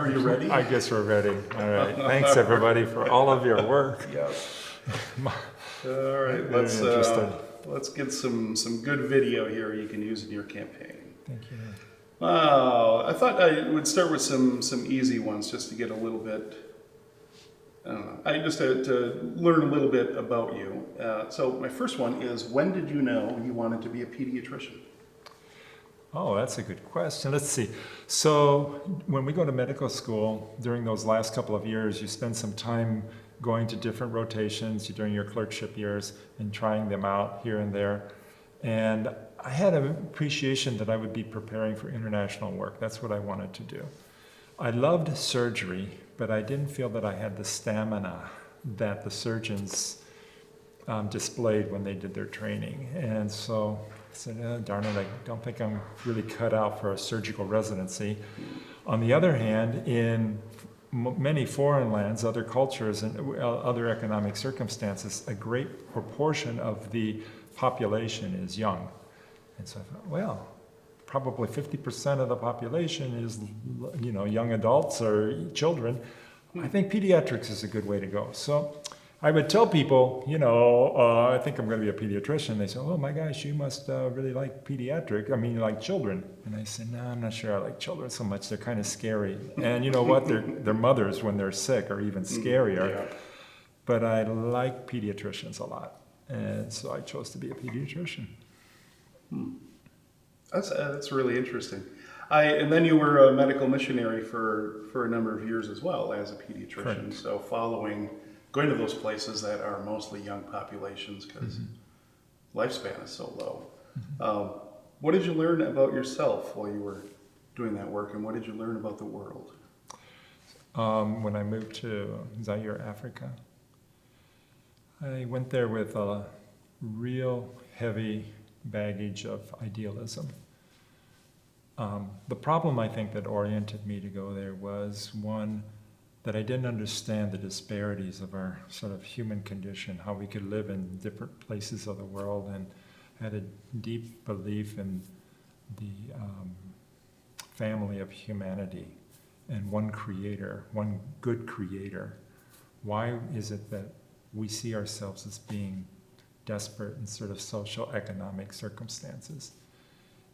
Are you ready? I guess we're ready. All right. Thanks everybody for all of your work. Yeah. All right. Very Let's get some good video here you can use in your campaign. Thank you. Wow. I thought I would start with some easy ones just to get a little bit. I don't know. I just to learn a little bit about you. So my first one is, when did you know you wanted to be a pediatrician? Oh, that's a good question. Let's see. So when we go to medical school, during those last couple of years, you spend some time going to different rotations during your clerkship years and trying them out here and there. And I had an appreciation that I would be preparing for international work. That's what I wanted to do. I loved surgery, but I didn't feel that I had the stamina that the surgeons displayed when they did their training. And so I said, oh, darn it, I don't think I'm really cut out for a surgical residency. On the other hand, in many foreign lands, other cultures, and other economic circumstances, a great proportion of the population is young. And so I thought, well, probably 50% of the population is, young adults or children. I think pediatrics is a good way to go. So I would tell people, I think I'm going to be a pediatrician. They say, oh my gosh, you must really like you like children. And I said, no, I'm not sure I like children so much. They're kind of scary. And you know what? Their mothers, when they're sick, are even scarier. Yeah. But I like pediatricians a lot. And so I chose to be a pediatrician. That's really interesting. And then you were a medical missionary for a number of years as well as a pediatrician. Correct. So going to those places that are mostly young populations because lifespan is so low. What did you learn about yourself while you were doing that work, and what did you learn about the world? When I moved to Zaire, Africa, I went there with a real heavy baggage of idealism. The problem I think that oriented me to go there was, one, that I didn't understand the disparities of our sort of human condition, how we could live in different places of the world, and had a deep belief in the family of humanity and one creator, one good creator. Why is it that we see ourselves as being desperate in sort of social economic circumstances?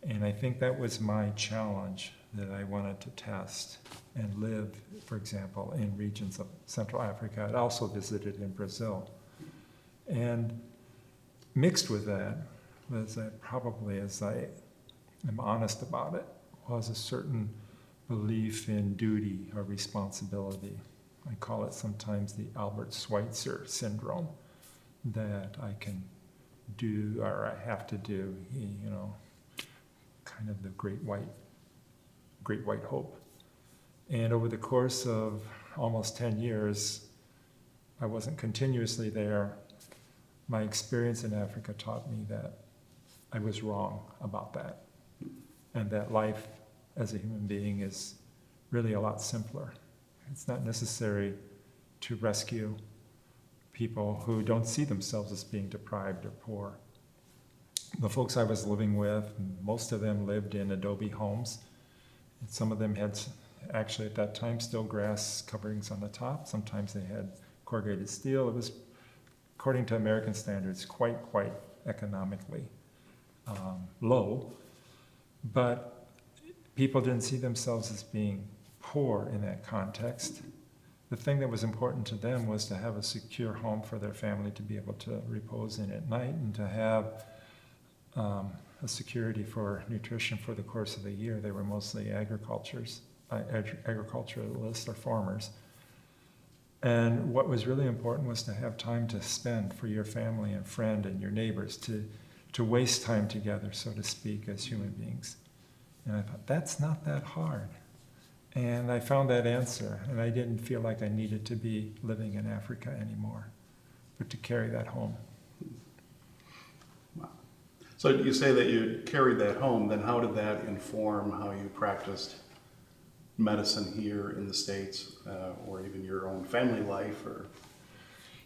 And I think that was my challenge that I wanted to test and live, for example, in regions of Central Africa. I'd also visited in Brazil. And mixed with that was that, probably as I am honest about it, was a certain belief in duty or responsibility. I call it sometimes the Albert Schweitzer syndrome, that I can do, or I have to do, kind of the great white hope. And over the course of almost 10 years, I wasn't continuously there. My experience in Africa taught me that I was wrong about that, and that life as a human being is really a lot simpler. It's not necessary to rescue people who don't see themselves as being deprived or poor. The folks I was living with, most of them lived in adobe homes. And some of them had, actually at that time, still grass coverings on the top. Sometimes they had corrugated steel. It was, according to American standards, quite economically low. But people didn't see themselves as being poor in that context. The thing that was important to them was to have a secure home for their family to be able to repose in at night, and to have a security for nutrition for the course of the year. They were mostly agriculturalists or farmers. And what was really important was to have time to spend for your family and friend and your neighbors, to waste time together, so to speak, as human beings. And I thought, that's not that hard. And I found that answer, and I didn't feel like I needed to be living in Africa anymore, but to carry that home. Wow. So you say that you carried that home, then how did that inform how you practiced medicine here in the States, or even your own family life? Or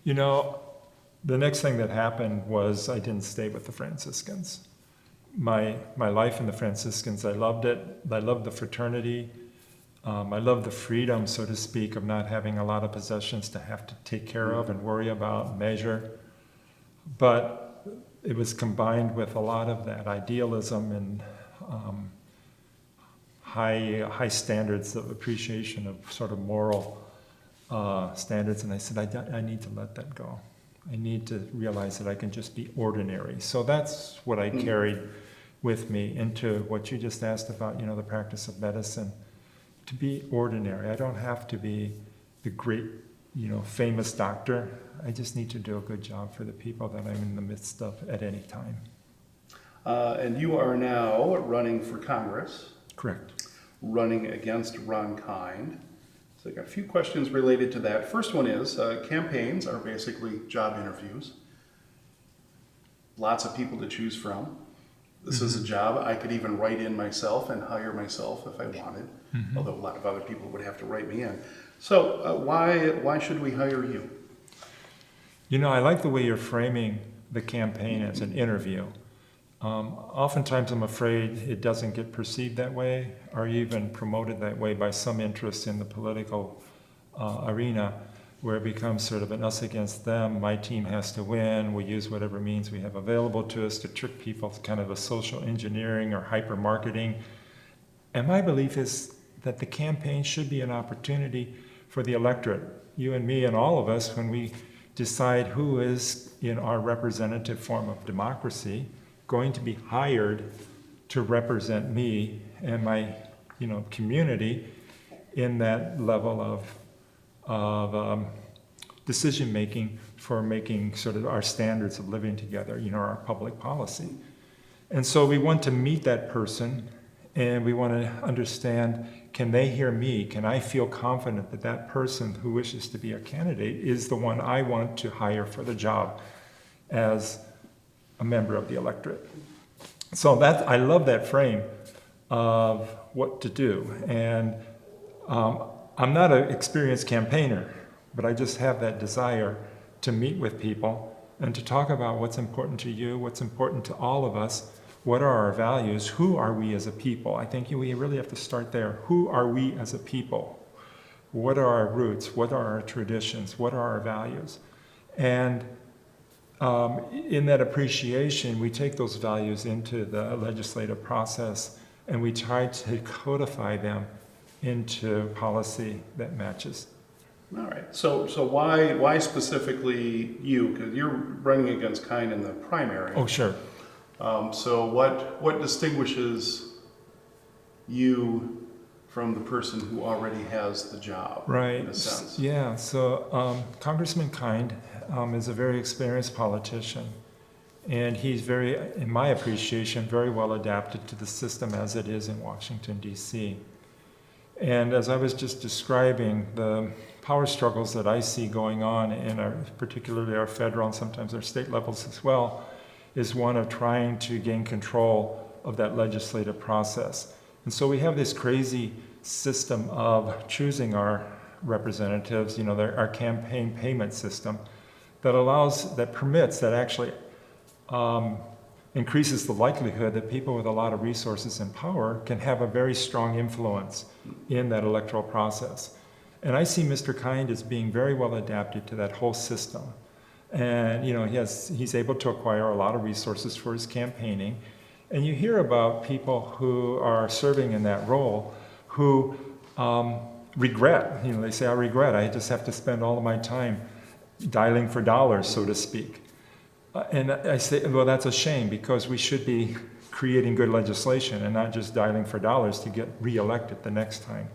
the next thing that happened was I didn't stay with the Franciscans. My life in the Franciscans, I loved it. I loved the fraternity. I love the freedom, so to speak, of not having a lot of possessions to have to take care of and worry about, measure. But it was combined with a lot of that idealism and high standards of appreciation of sort of moral standards. And I said, I need to let that go. I need to realize that I can just be ordinary. So that's what I carried with me into what you just asked about, the practice of medicine. To be ordinary. I don't have to be the great, famous doctor. I just need to do a good job for the people that I'm in the midst of at any time. And you are now running for Congress. Correct. Running against Ron Kind. So I got a few questions related to that. First one is, campaigns are basically job interviews. Lots of people to choose from. This is a job I could even write in myself and hire myself if I wanted, although a lot of other people would have to write me in. So why should we hire you? I like the way you're framing the campaign as an interview. Oftentimes I'm afraid it doesn't get perceived that way or even promoted that way by some interests in the political arena, where it becomes sort of an us against them. My team has to win. We use whatever means we have available to us to trick people, kind of a social engineering or hyper marketing. And my belief is that the campaign should be an opportunity for the electorate, you and me and all of us, when we decide who is, in our representative form of democracy, going to be hired to represent me and my community in that level of decision making for making sort of our standards of living together, our public policy. And so we want to meet that person, and we want to understand, can they hear me? Can I feel confident that that person who wishes to be a candidate is the one I want to hire for the job as a member of the electorate? So I love that frame of what to do. And I'm not an experienced campaigner, but I just have that desire to meet with people and to talk about what's important to you, what's important to all of us, what are our values, who are we as a people. I think we really have to start there. Who are we as a people? What are our roots? What are our traditions? What are our values? And in that appreciation, we take those values into the legislative process and we try to codify them into policy that matches. All right. So why specifically you? Because you're running against Kind in the primary. Oh, sure. So what distinguishes you from the person who already has the job? Right. In a sense. Yeah. So Congressman Kind is a very experienced politician, and he's very, in my appreciation, very well adapted to the system as it is in Washington, D.C. And as I was just describing, the power struggles that I see going on in particularly our federal and sometimes our state levels as well, is one of trying to gain control of that legislative process. And so we have this crazy system of choosing our representatives, our campaign payment system that permits, that actually increases the likelihood that people with a lot of resources and power can have a very strong influence in that electoral process. And I see Mr. Kind as being very well adapted to that whole system. And he's able to acquire a lot of resources for his campaigning. And you hear about people who are serving in that role who regret. They say, I regret. I just have to spend all of my time dialing for dollars, so to speak. And I say, well, that's a shame, because we should be creating good legislation and not just dialing for dollars to get reelected the next time.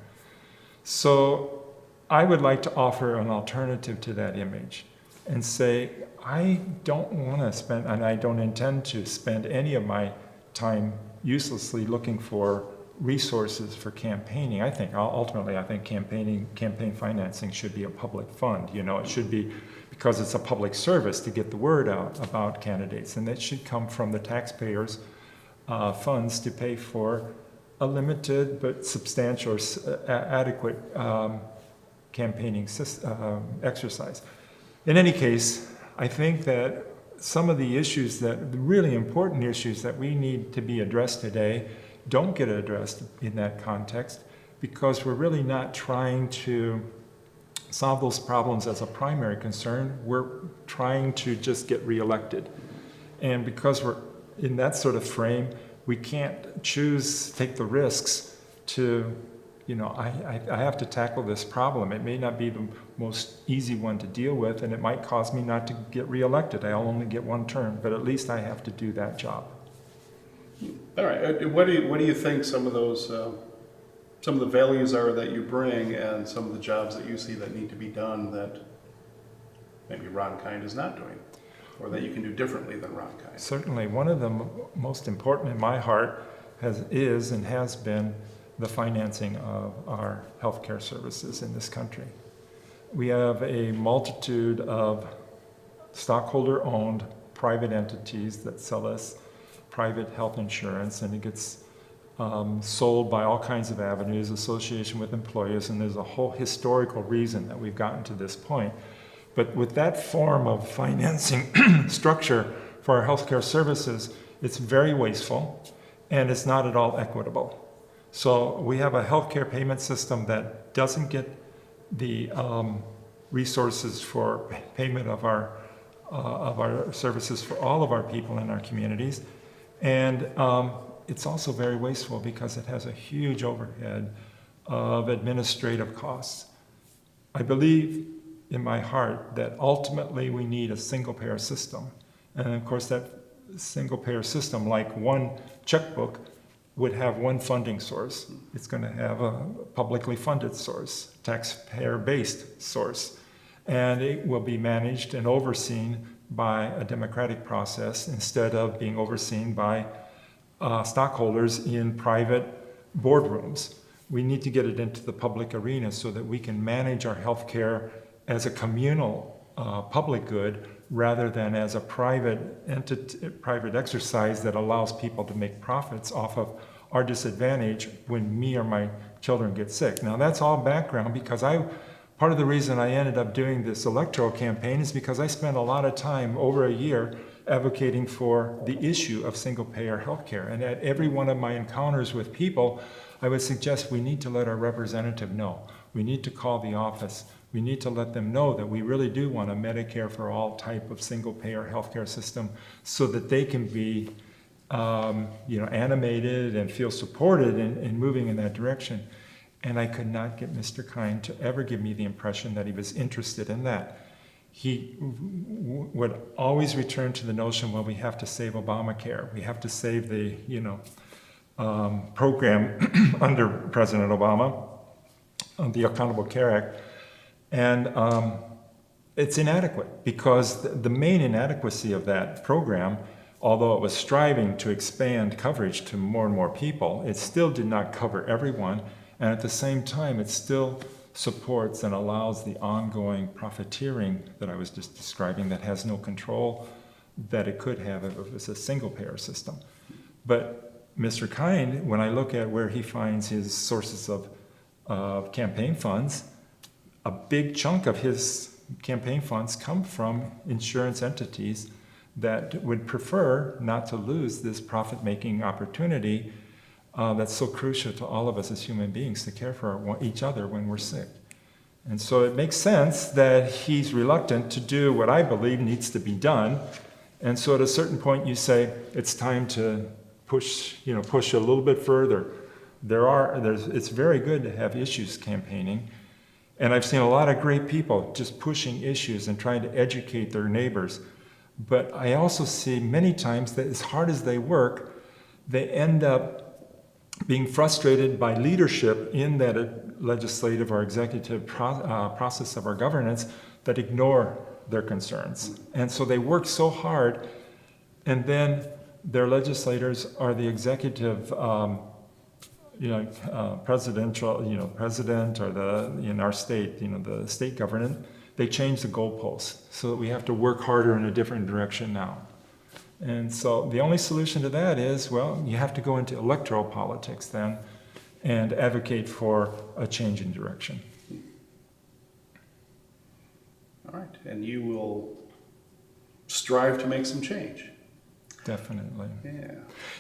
So I would like to offer an alternative to that image and say, I don't want to spend, and I don't intend to spend any of my time uselessly looking for resources for campaigning. I think campaign financing should be a public fund. It should be, because it's a public service to get the word out about candidates, and that should come from the taxpayers' funds to pay for a limited but substantial or adequate campaigning exercise. In any case, I think that some of the really important issues that we need to be addressed today don't get addressed in that context, because we're really not trying to solve those problems as a primary concern. We're trying to just get reelected. And because we're in that sort of frame, we can't take the risks to, I have to tackle this problem. It may not be the most easy one to deal with, and it might cause me not to get reelected. I'll only get one term, but at least I have to do that job. All right. What do you think some of those, some of the values are that you bring, and some of the jobs that you see that need to be done that maybe Ron Kind is not doing, or that you can do differently than Ron Kind? Certainly, one of the most important in my heart is and has been the financing of our healthcare services in this country. We have a multitude of stockholder-owned private entities that sell us private health insurance, and it gets sold by all kinds of avenues, association with employers, and there's a whole historical reason that we've gotten to this point. But with that form of financing structure for our healthcare services, it's very wasteful and it's not at all equitable. So we have a healthcare payment system that doesn't get the resources for payment of our services for all of our people in our communities. And it's also very wasteful because it has a huge overhead of administrative costs. I believe in my heart that ultimately we need a single-payer system. And of course that single-payer system, like one checkbook, would have one funding source. It's going to have a publicly funded source, taxpayer-based source. And it will be managed and overseen by a democratic process instead of being overseen by stockholders in private boardrooms. We need to get it into the public arena so that we can manage our healthcare as a communal public good rather than as a private exercise that allows people to make profits off of our disadvantage when me or my children get sick. Now that's all background because part of the reason I ended up doing this electoral campaign is because I spent a lot of time, over a year, advocating for the issue of single-payer healthcare. And at every one of my encounters with people, I would suggest we need to let our representative know. We need to call the office. We need to let them know that we really do want a Medicare for all type of single-payer healthcare system so that they can be animated and feel supported in moving in that direction. And I could not get Mr. Kind to ever give me the impression that he was interested in that. He would always return to the notion, well, we have to save Obamacare. We have to save the, program under President Obama, the Affordable Care Act. And it's inadequate because the main inadequacy of that program, although it was striving to expand coverage to more and more people, it still did not cover everyone. And at the same time, it still supports and allows the ongoing profiteering that I was just describing that has no control that it could have if it was a single-payer system. But Mr. Kind, when I look at where he finds his sources of campaign funds, a big chunk of his campaign funds come from insurance entities that would prefer not to lose this profit-making opportunity that's so crucial to all of us as human beings to care for each other when we're sick. And so it makes sense that he's reluctant to do what I believe needs to be done. And so at a certain point you say, it's time to push a little bit further. It's very good to have issues campaigning. And I've seen a lot of great people just pushing issues and trying to educate their neighbors. But I also see many times that as hard as they work, they end up being frustrated by leadership in that legislative or executive process of our governance that ignore their concerns. And so they work so hard, and then their legislators are the executive presidential, president, or in our state, the state government, they change the goalposts so that we have to work harder in a different direction now. And so the only solution to that is, well, you have to go into electoral politics then and advocate for a change in direction. All right, and you will strive to make some change. Definitely. Yeah.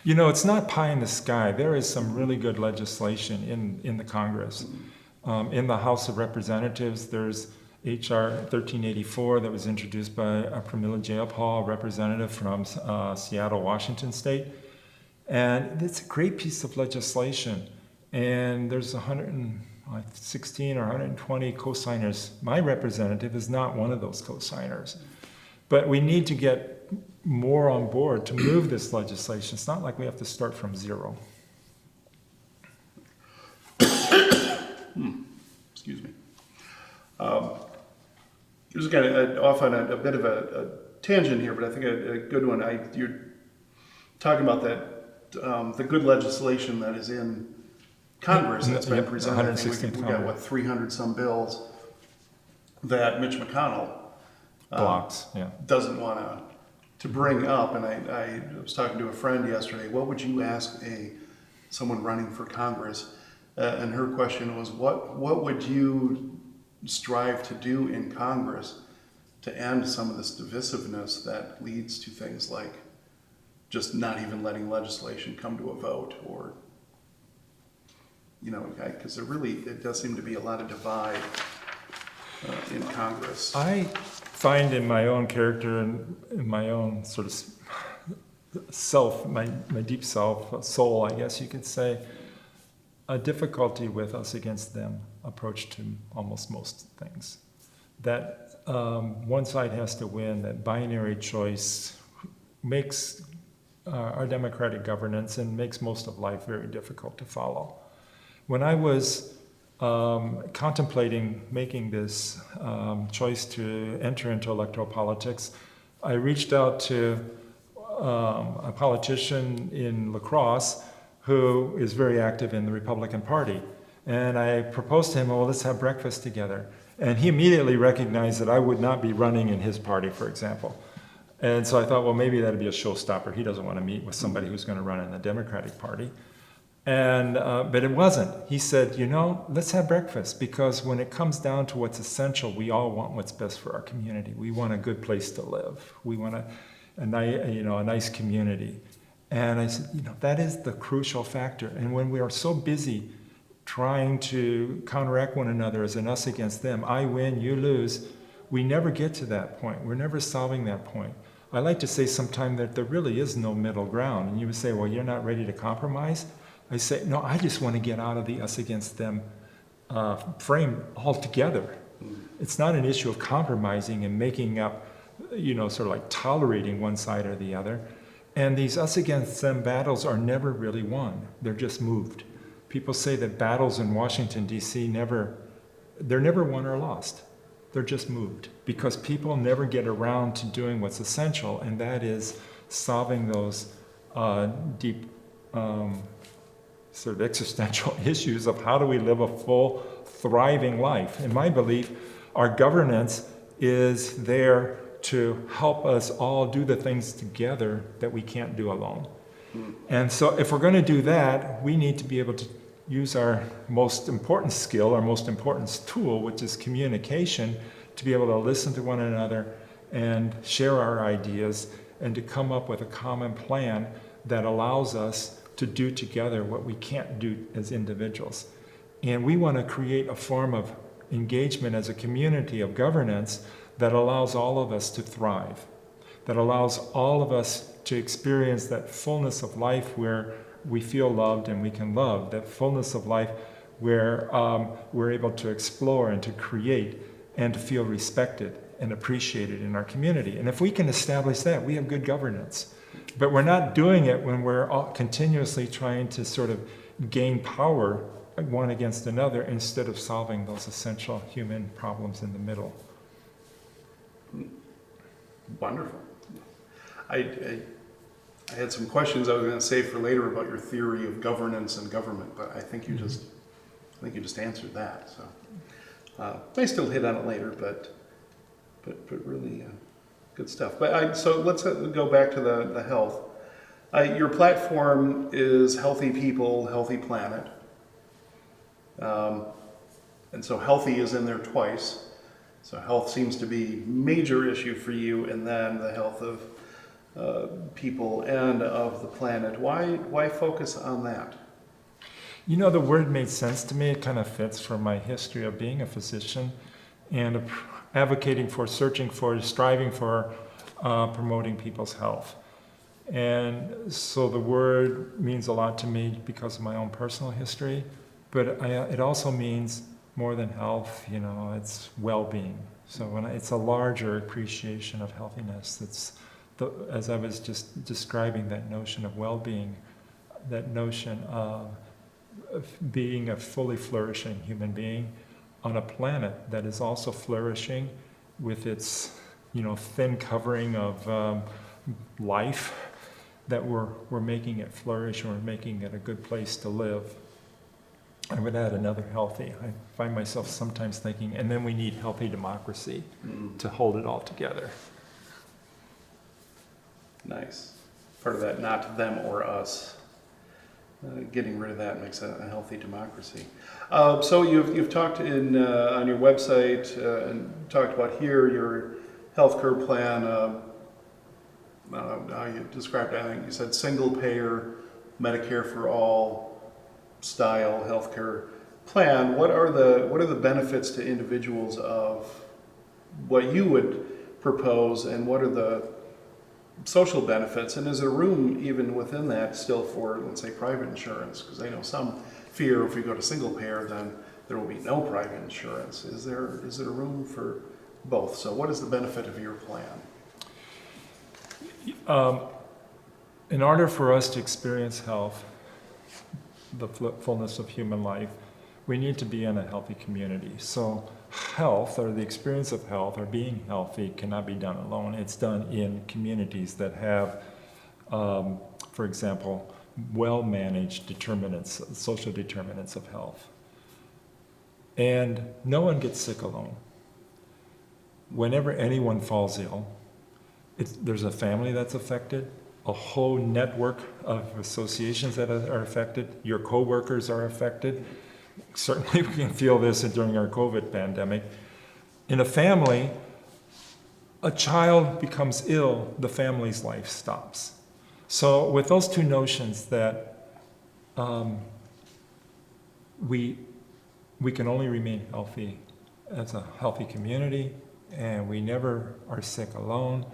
You know, it's not pie in the sky. There is some really good legislation in the Congress. In the House of Representatives, there's H.R. 1384 that was introduced by Pramila Jayapal, a representative from Seattle, Washington State. And it's a great piece of legislation. And there's 116 or 120 co-signers. My representative is not one of those co-signers. But we need to get more on board to move this legislation. It's not like we have to start from zero. Excuse me. Just kind of off on a bit of a tangent here, but I think a good one. You're talking about that the good legislation that is in Congress that's been presented. I think we got what 300 some bills that Mitch McConnell Blocks, yeah. doesn't want to bring up. And I was talking to a friend yesterday. What would you ask someone running for Congress? And her question was, what would you strive to do in Congress to end some of this divisiveness that leads to things like just not even letting legislation come to a vote, or, you know, because it does seem to be a lot of divide in Congress. I find in my own character and in my own sort of self, my deep self, soul, I guess you could say, a difficulty with us against them approach to almost most things. That one side has to win, that binary choice makes our democratic governance and makes most of life very difficult to follow. When I was contemplating making this choice to enter into electoral politics, I reached out to a politician in La Crosse who is very active in the Republican Party. And I proposed to him, well, let's have breakfast together. And he immediately recognized that I would not be running in his party, for example. And so I thought, well, maybe that'd be a showstopper. He doesn't want to meet with somebody who's going to run in the Democratic Party. And but it wasn't. He said, you know, let's have breakfast, because when it comes down to what's essential, we all want what's best for our community. We want a good place to live. We want a nice community. And I said, you know, that is the crucial factor. And when we are so busy trying to counteract one another as an us against them, I win, you lose, we never get to that point. We're never solving that point. I like to say sometime that there really is no middle ground. And you would say, well, you're not ready to compromise? I say, no, I just want to get out of the us against them frame altogether. It's not an issue of compromising and making up, you know, sort of like tolerating one side or the other. And these us against them battles are never really won. They're just moved. People say that battles in Washington, D.C. they're never won or lost. They're just moved because people never get around to doing what's essential, and that is solving those deep sort of existential issues of how do we live a full, thriving life. In my belief, our governance is there to help us all do the things together that we can't do alone. And so if we're going to do that, we need to be able to use our most important skill, our most important tool, which is communication, to be able to listen to one another and share our ideas and to come up with a common plan that allows us to do together what we can't do as individuals. And we want to create a form of engagement as a community of governance that allows all of us to thrive, that allows all of us to experience that fullness of life where we feel loved and we can love, that fullness of life where we're able to explore and to create and to feel respected and appreciated in our community. And if we can establish that, we have good governance. But we're not doing it when we're all continuously trying to sort of gain power one against another instead of solving those essential human problems in the middle. Wonderful. I had some questions I was going to save for later about your theory of governance and government, but I think you just answered that. So may still hit on it later, but really good stuff. So let's go back to the health. Your platform is healthy people, healthy planet, and so healthy is in there twice. So health seems to be a major issue for you, and then the health of people and of the planet. Why focus on that? You know, the word made sense to me. It kind of fits for my history of being a physician and advocating for, searching for, striving for, promoting people's health. And so the word means a lot to me because of my own personal history, but it also means more than health, you know, it's well-being. So it's a larger appreciation of healthiness. As I was just describing that notion of well-being, that notion of being a fully flourishing human being on a planet that is also flourishing with its, you know, thin covering of life, that we're making it flourish, and we're making it a good place to live. I would add another healthy. I find myself sometimes thinking, and then we need healthy democracy to hold it all together. Nice. Part of that, not them or us. Getting rid of that makes a healthy democracy. So you've talked on your website and talked about here your healthcare plan. How you described it, I think you said single payer, Medicare for all style healthcare plan. What are the benefits to individuals of what you would propose, and what are the social benefits, and is there room even within that still for, let's say, private insurance? Because I know some fear if we go to single payer, then there will be no private insurance. Is there room for both? So what is the benefit of your plan? In order for us to experience health, the fullness of human life, we need to be in a healthy community. So health, or the experience of health, or being healthy, cannot be done alone. It's done in communities that have, for example, well-managed determinants, social determinants of health. And no one gets sick alone. Whenever anyone falls ill, there's a family that's affected, a whole network of associations that are affected, your coworkers are affected. Certainly we can feel this during our COVID pandemic. In a family, a child becomes ill, the family's life stops. So with those two notions that we can only remain healthy as a healthy community, and we never are sick alone,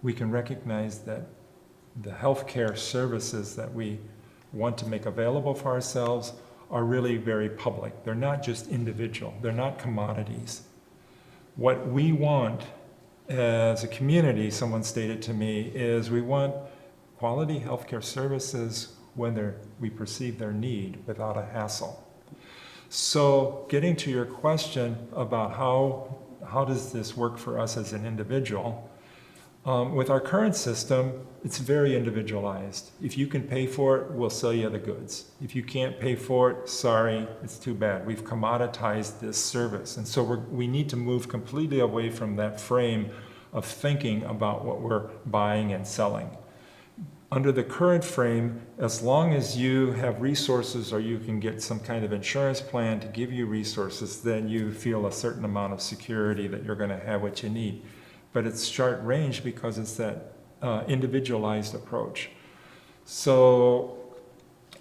we can recognize that the healthcare services that we want to make available for ourselves are really very public. They're not just individual. They're not commodities. What we want as a community, someone stated to me, is we want quality healthcare services when we perceive their need without a hassle. So getting to your question about how does this work for us as an individual, with our current system, it's very individualized. If you can pay for it, we'll sell you the goods. If you can't pay for it, sorry, it's too bad. We've commoditized this service. And so we need to move completely away from that frame of thinking about what we're buying and selling. Under the current frame, as long as you have resources or you can get some kind of insurance plan to give you resources, then you feel a certain amount of security that you're going to have what you need. But it's short range because it's that individualized approach. So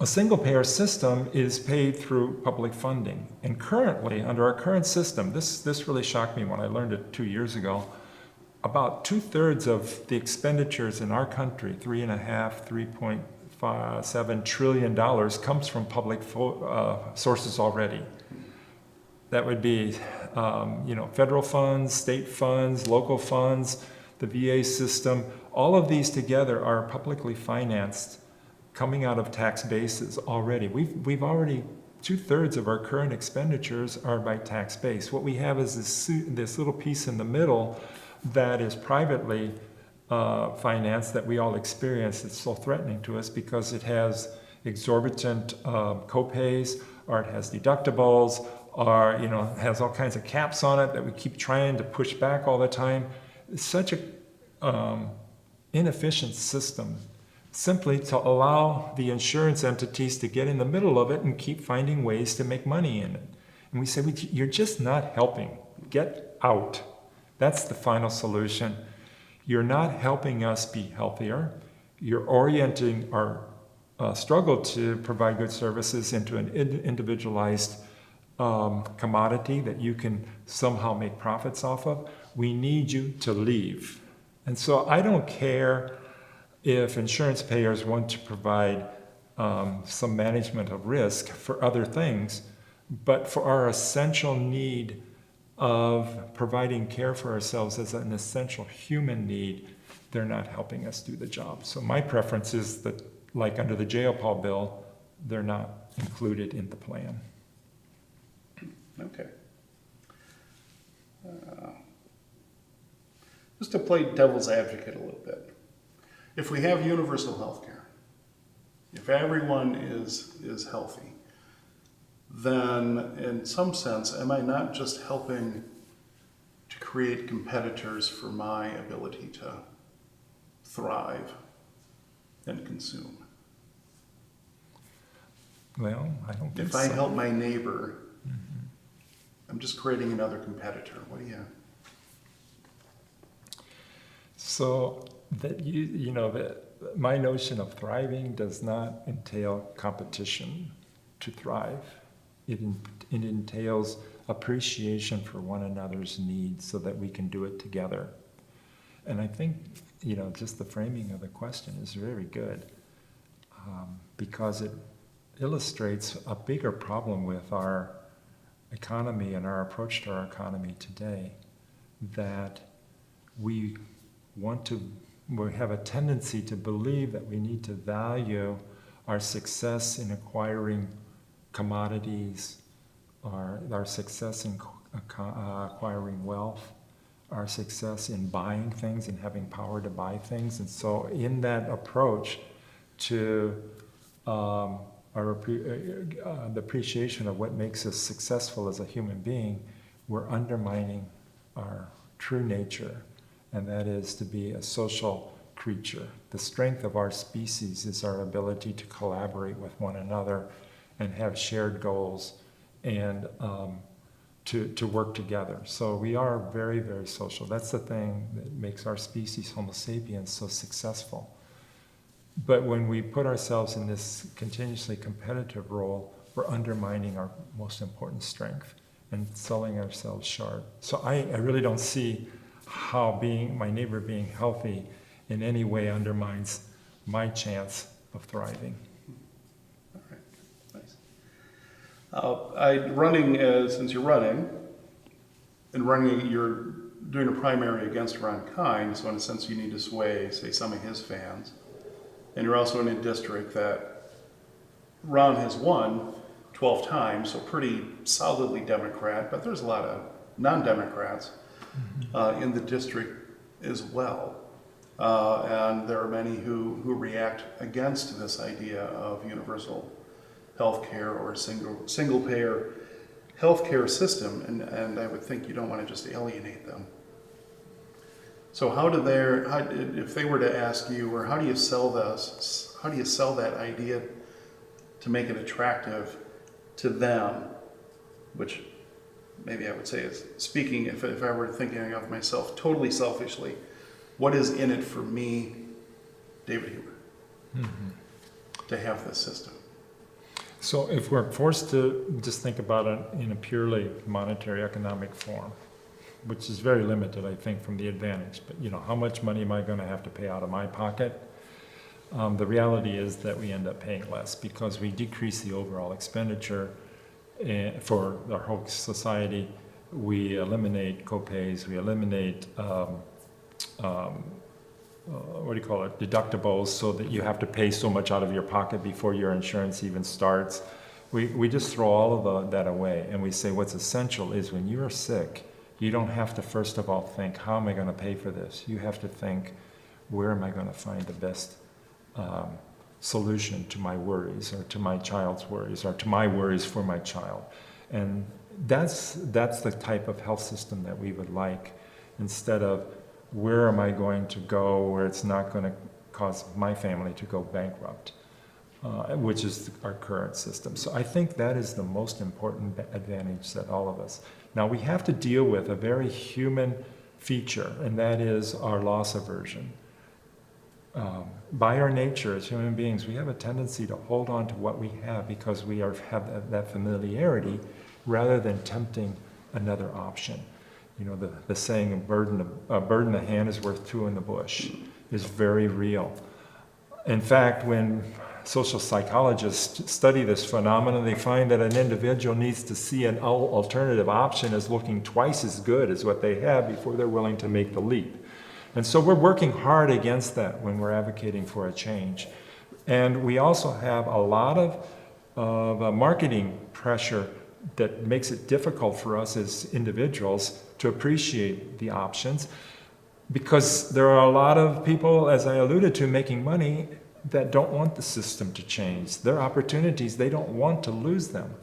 a single payer system is paid through public funding. And currently, under our current system, this really shocked me when I learned it 2 years ago, about 2/3 of the expenditures in our country, $3.7 trillion, comes from public sources already. That would be federal funds, state funds, local funds, the VA system. All of these together are publicly financed, coming out of tax bases already. We've already, 2/3 of our current expenditures are by tax base. What we have is this little piece in the middle that is privately financed that we all experience. It's so threatening to us because it has exorbitant copays, or it has deductibles, or has all kinds of caps on it that we keep trying to push back all the time. It's such a inefficient system, simply to allow the insurance entities to get in the middle of it and keep finding ways to make money in it. And we say, you're just not helping. Get out. That's the final solution. You're not helping us be healthier. You're orienting our struggle to provide good services into an individualized commodity that you can somehow make profits off of. We need you to leave. And so I don't care if insurance payers want to provide some management of risk for other things, but for our essential need of providing care for ourselves as an essential human need, they're not helping us do the job. So my preference is that, like under the Jayapal bill, they're not included in the plan. Okay. Just to play devil's advocate a little bit. If we have universal health care, if everyone is healthy, then in some sense, am I not just helping to create competitors for my ability to thrive and consume? Well, I don't think If I so. help my neighbor, I'm just creating another competitor. What do you? So that my notion of thriving does not entail competition to thrive. It entails appreciation for one another's needs so that we can do it together. And I think, just the framing of the question is very good because it illustrates a bigger problem with our economy and our approach to our economy today, that we have a tendency to believe that we need to value our success in acquiring commodities, our success in acquiring wealth, our success in buying things and having power to buy things. And so in that approach to the appreciation of what makes us successful as a human being, we're undermining our true nature, and that is to be a social creature. The strength of our species is our ability to collaborate with one another and have shared goals and to work together. So we are very, very social. That's the thing that makes our species, Homo sapiens, so successful. But when we put ourselves in this continuously competitive role, we're undermining our most important strength and selling ourselves short. So I really don't see how my neighbor being healthy in any way undermines my chance of thriving. All right, nice. Since you're running, you're doing a primary against Ron Kine, so in a sense you need to sway, say, some of his fans. And you're also in a district that Ron has won 12 times, so pretty solidly Democrat, but there's a lot of non-Democrats in the district as well. And there are many who react against this idea of universal health care or a single-payer health care system, and I would think you don't want to just alienate them. So if they were to ask you, or how do you sell that idea to make it attractive to them, which maybe I would say is speaking, if I were thinking of myself totally selfishly, what is in it for me, David Huber, to have this system? So if we're forced to just think about it in a purely monetary economic form, which is very limited, I think, from the advantage. But, how much money am I going to have to pay out of my pocket? The reality is that we end up paying less because we decrease the overall expenditure for our whole society. We eliminate copays. We eliminate, deductibles, so that you have to pay so much out of your pocket before your insurance even starts. We just throw all of that away, and we say what's essential is when you're sick, you don't have to first of all think, how am I going to pay for this? You have to think, where am I going to find the best solution to my worries, or to my child's worries, or to my worries for my child? And that's the type of health system that we would like, instead of where am I going to go where it's not going to cause my family to go bankrupt, which is our current system. So I think that is the most important advantage that all of us. Now we have to deal with a very human feature, and that is our loss aversion. By our nature as human beings, we have a tendency to hold on to what we have because we have that familiarity rather than tempting another option. You know, the saying, a bird in the hand is worth two in the bush, is very real. In fact, when social psychologists study this phenomenon, they find that an individual needs to see an alternative option as looking twice as good as what they have before they're willing to make the leap. And so we're working hard against that when we're advocating for a change. And we also have a lot of marketing pressure that makes it difficult for us as individuals to appreciate the options, because there are a lot of people, as I alluded to, making money that don't want the system to change. Their opportunities, they don't want to lose them.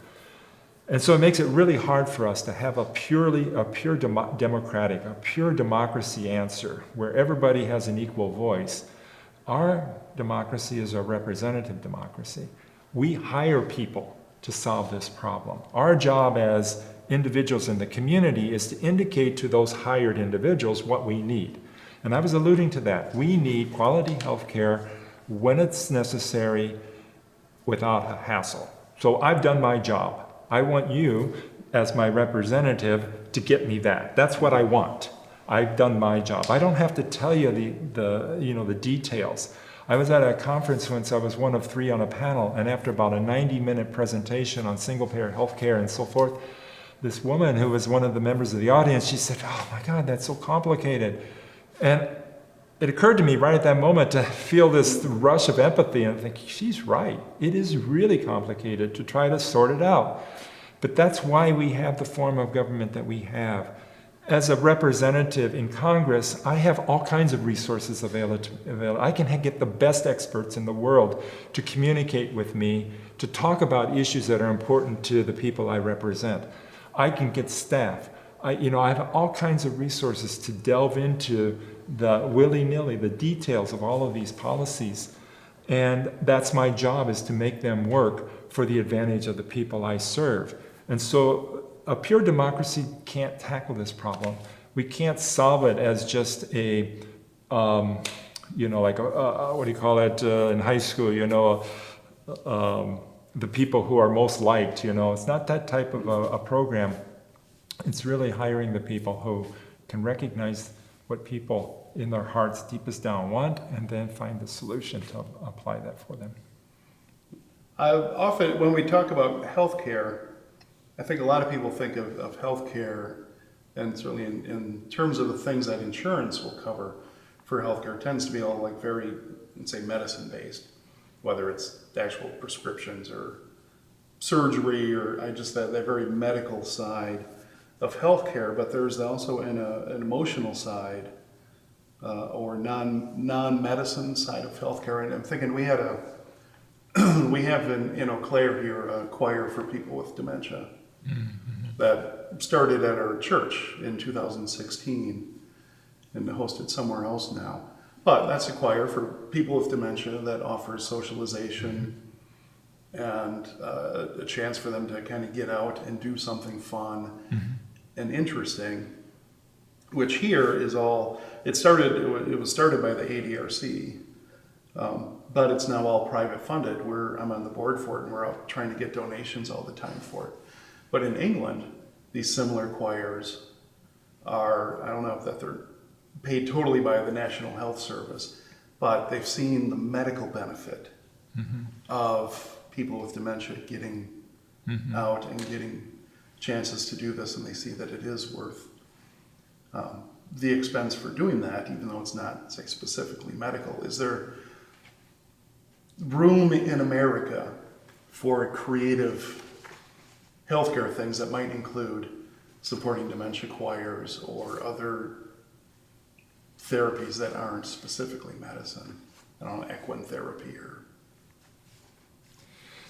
And so it makes it really hard for us to have a pure democratic, a pure democracy answer where everybody has an equal voice. Our democracy is a representative democracy. We hire people to solve this problem. Our job as individuals in the community is to indicate to those hired individuals what we need. And I was alluding to that. We need quality health care when it's necessary without a hassle. So I've done my job. I want you, as my representative, to get me that. That's what I want. I've done my job. I don't have to tell you the details. I was at a conference once. I was one of 3 on a panel, and after about a 90-minute presentation on single-payer health care and so forth, this woman who was one of the members of the audience, she said, "Oh my God, that's so complicated." And it occurred to me right at that moment to feel this rush of empathy and think, she's right. It is really complicated to try to sort it out. But that's why we have the form of government that we have. As a representative in Congress, I have all kinds of resources available. I can get the best experts in the world to communicate with me, to talk about issues that are important to the people I represent. I can get staff. I have all kinds of resources to delve into the willy-nilly, the details of all of these policies. And that's my job, is to make them work for the advantage of the people I serve. And so a pure democracy can't tackle this problem. We can't solve it as just what do you call it in high school, the people who are most liked, It's not that type of a program. It's really hiring the people who can recognize what people in their hearts deepest down want, and then find the solution to apply that for them. Often, when we talk about healthcare, I think a lot of people think of healthcare, and certainly in terms of the things that insurance will cover for healthcare, it tends to be all like very, let's say, medicine-based, whether it's actual prescriptions or surgery or that very medical side of healthcare. But there's also an emotional side or non-medicine side of healthcare. And I'm thinking we have in Eau Claire here a choir for people with dementia that started at our church in 2016 and hosted somewhere else now. But that's a choir for people with dementia that offers socialization and a chance for them to kind of get out and do something fun and interesting, which here is all, it was started by the ADRC, but it's now all private funded. I'm on the board for it, and we're out trying to get donations all the time for it. But in England, these similar choirs are, I don't know if they're paid totally by the National Health Service, but they've seen the medical benefit of people with dementia getting out and getting chances to do this, and they see that it is worth the expense for doing that, even though it's not, say, specifically medical. Is there room in America for creative healthcare things that might include supporting dementia choirs or other therapies that aren't specifically medicine? I don't know, equine therapy or...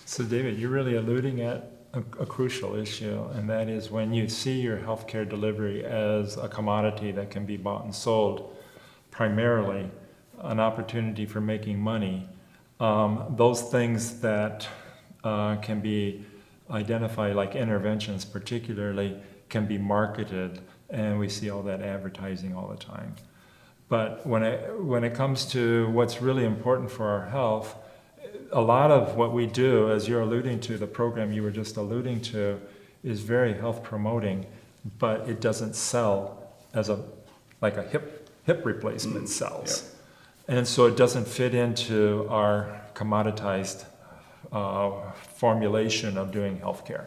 So David, you're really alluding at a crucial issue, and that is when you see your healthcare delivery as a commodity that can be bought and sold, primarily an opportunity for making money, those things that can be identified like interventions particularly can be marketed and we see all that advertising all the time. But when it comes to what's really important for our health, a lot of what we do, as you're alluding to, the program you were just alluding to, is very health promoting, but it doesn't sell as like a hip replacement sells. Yep. And so it doesn't fit into our commoditized formulation of doing healthcare.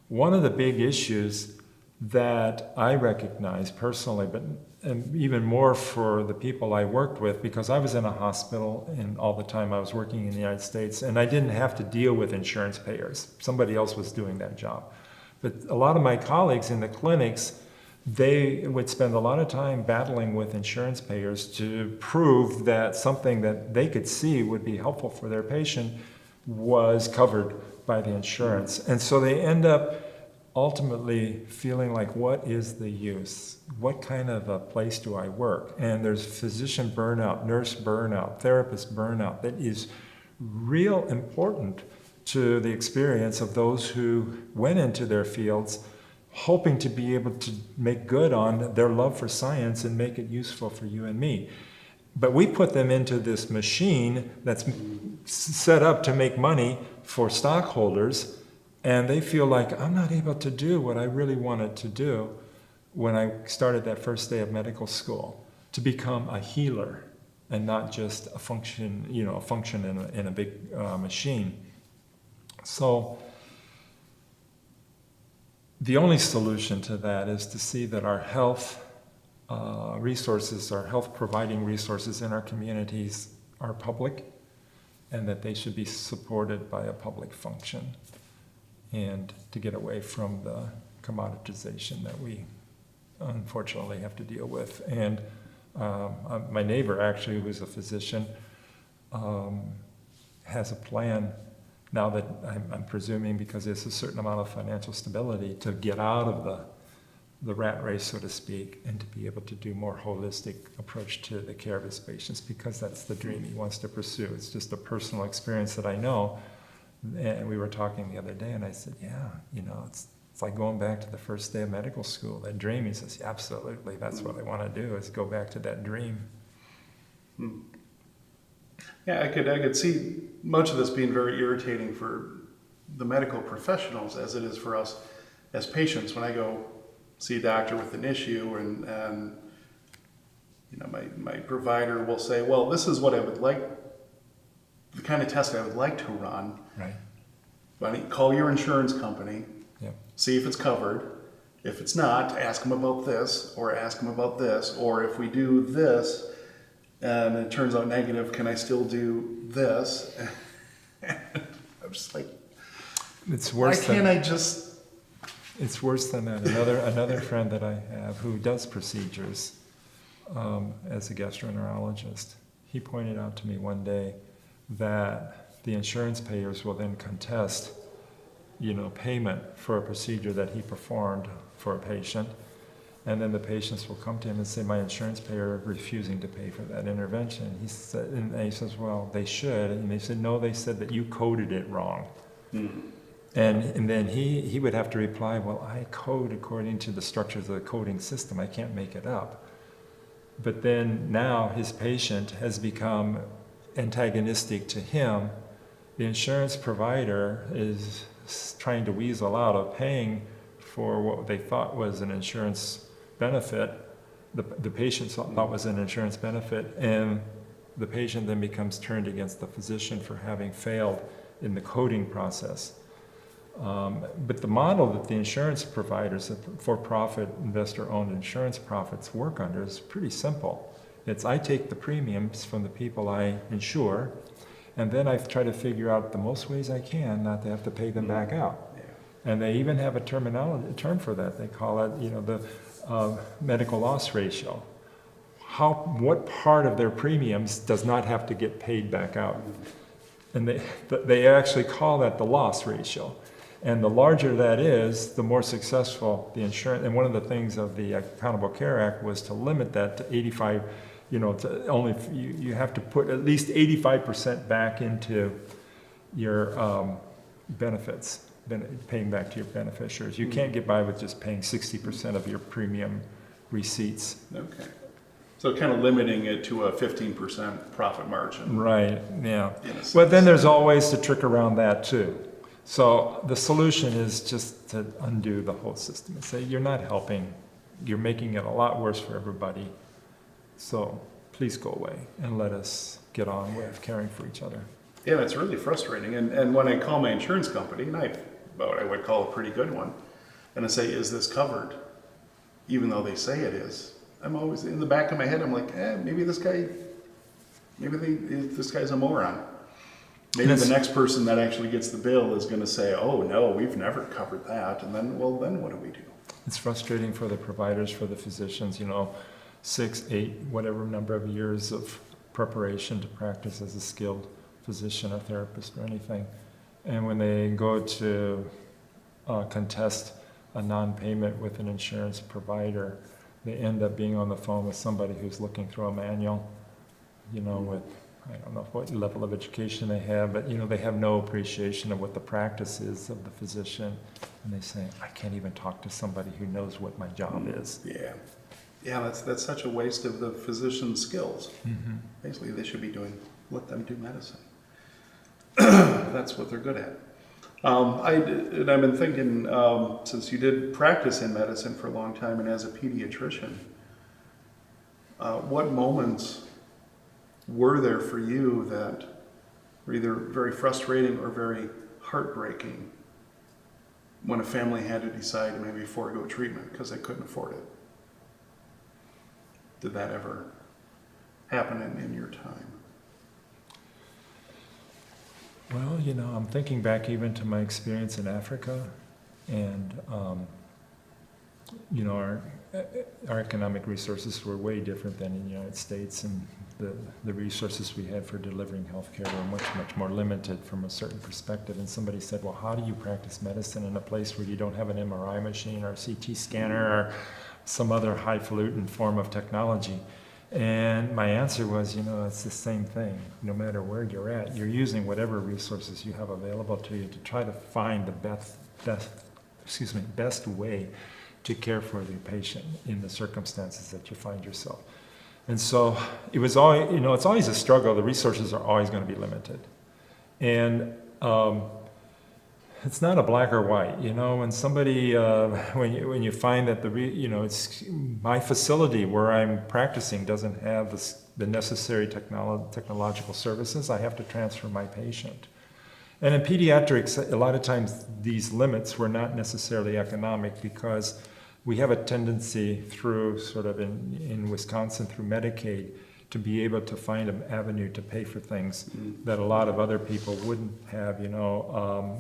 One of the big issues that I recognize personally, but and even more for the people I worked with, because I was in a hospital and all the time I was working in the United States, and I didn't have to deal with insurance payers. Somebody else was doing that job. But a lot of my colleagues in the clinics, they would spend a lot of time battling with insurance payers to prove that something that they could see would be helpful for their patient was covered by the insurance. And so they end up ultimately feeling like, what is the use? What kind of a place do I work? And there's physician burnout, nurse burnout, therapist burnout that is real important to the experience of those who went into their fields hoping to be able to make good on their love for science and make it useful for you and me. But we put them into this machine that's set up to make money for stockholders, and they feel like, I'm not able to do what I really wanted to do when I started that first day of medical school, to become a healer and not just a function in a big machine. So the only solution to that is to see that our health resources, our health providing resources in our communities are public, and that they should be supported by a public function, and to get away from the commoditization that we unfortunately have to deal with. And my neighbor, actually, who's a physician, has a plan now that I'm presuming, because there's a certain amount of financial stability, to get out of the rat race, so to speak, and to be able to do more holistic approach to the care of his patients, because that's the dream he wants to pursue. It's just a personal experience that I know. And we were talking the other day, and I said, yeah, it's like going back to the first day of medical school, that dream. He says, yeah, absolutely, that's what I want to do, is go back to that dream. Yeah, I could see much of this being very irritating for the medical professionals as it is for us as patients. When I go see a doctor with an issue, and my provider will say, well, this is what I would like, the kind of test I would like to run. Right. Why don't you call your insurance company, Yep. see if it's covered. If it's not, ask them about this, or ask them about this, or if we do this and it turns out negative, can I still do this? I'm just like, It's worse why than can't I just... It's worse than that. Another friend that I have who does procedures as a gastroenterologist, he pointed out to me one day that the insurance payers will then contest, payment for a procedure that he performed for a patient, and then the patients will come to him and say, my insurance payer refusing to pay for that intervention. He says, well, they should, and they said, no, they said that you coded it wrong. And then he would have to reply, well, I code according to the structures of the coding system. I can't make it up. But then now his patient has become antagonistic to him. The insurance provider is trying to weasel out of paying for what they thought was an insurance benefit. The patient thought was an insurance benefit, and the patient then becomes turned against the physician for having failed in the coding process. But the model that the insurance providers, for-profit, investor-owned insurance profits work under is pretty simple. It's I take the premiums from the people I insure, and then I try to figure out the most ways I can not to have to pay them back out. And they even have a term for that. They call it, the medical loss ratio. What part of their premiums does not have to get paid back out? And they actually call that the loss ratio. And the larger that is, the more successful the insurance. And one of the things of the Accountable Care Act was to limit that to 85. To only you have to put at least 85% back into your benefits. paying back to your beneficiaries. You can't get by with just paying 60% of your premium receipts. Okay. So kind of limiting it to a 15% profit margin. Right, yeah. In a sense. But then there's always the trick around that too. So the solution is just to undo the whole system and say, you're not helping, you're making it a lot worse for everybody. So please go away and let us get on with caring for each other. Yeah, it's really frustrating. And when I call my insurance company, and I would call a pretty good one, and I say, is this covered? Even though they say it is. I'm always, in the back of my head, I'm like, maybe this guy's a moron. Maybe the next person that actually gets the bill is going to say, oh no, we've never covered that. And then what do we do? It's frustrating for the providers, for the physicians, 6, 8, whatever number of years of preparation to practice as a skilled physician or therapist or anything. And when they go to contest a non-payment with an insurance provider, they end up being on the phone with somebody who's looking through a manual, with, I don't know what level of education they have, but they have no appreciation of what the practice is of the physician. And they say, I can't even talk to somebody who knows what my job is. Yeah, that's such a waste of the physician's skills. Mm-hmm. Basically, they should be let them do medicine. That's what they're good at. I've been thinking, since you did practice in medicine for a long time and as a pediatrician, what moments were there for you that were either very frustrating or very heartbreaking when a family had to decide to maybe forego treatment because they couldn't afford it? Did that ever happen in your time? Well, I'm thinking back even to my experience in Africa, and our economic resources were way different than in the United States, and the resources we had for delivering healthcare were much, much more limited from a certain perspective. And somebody said, well, how do you practice medicine in a place where you don't have an MRI machine or a CT scanner or some other highfalutin form of technology? And my answer was, it's the same thing. No matter where you're at, you're using whatever resources you have available to you to try to find the best way to care for the patient in the circumstances that you find yourself. And so it was always, it's always a struggle. The resources are always going to be limited. And it's not a black or white, when somebody, when you find that it's my facility where I'm practicing doesn't have the necessary technological services, I have to transfer my patient. And in pediatrics, a lot of times these limits were not necessarily economic because we have a tendency through sort of in Wisconsin through Medicaid to be able to find an avenue to pay for things that a lot of other people wouldn't have,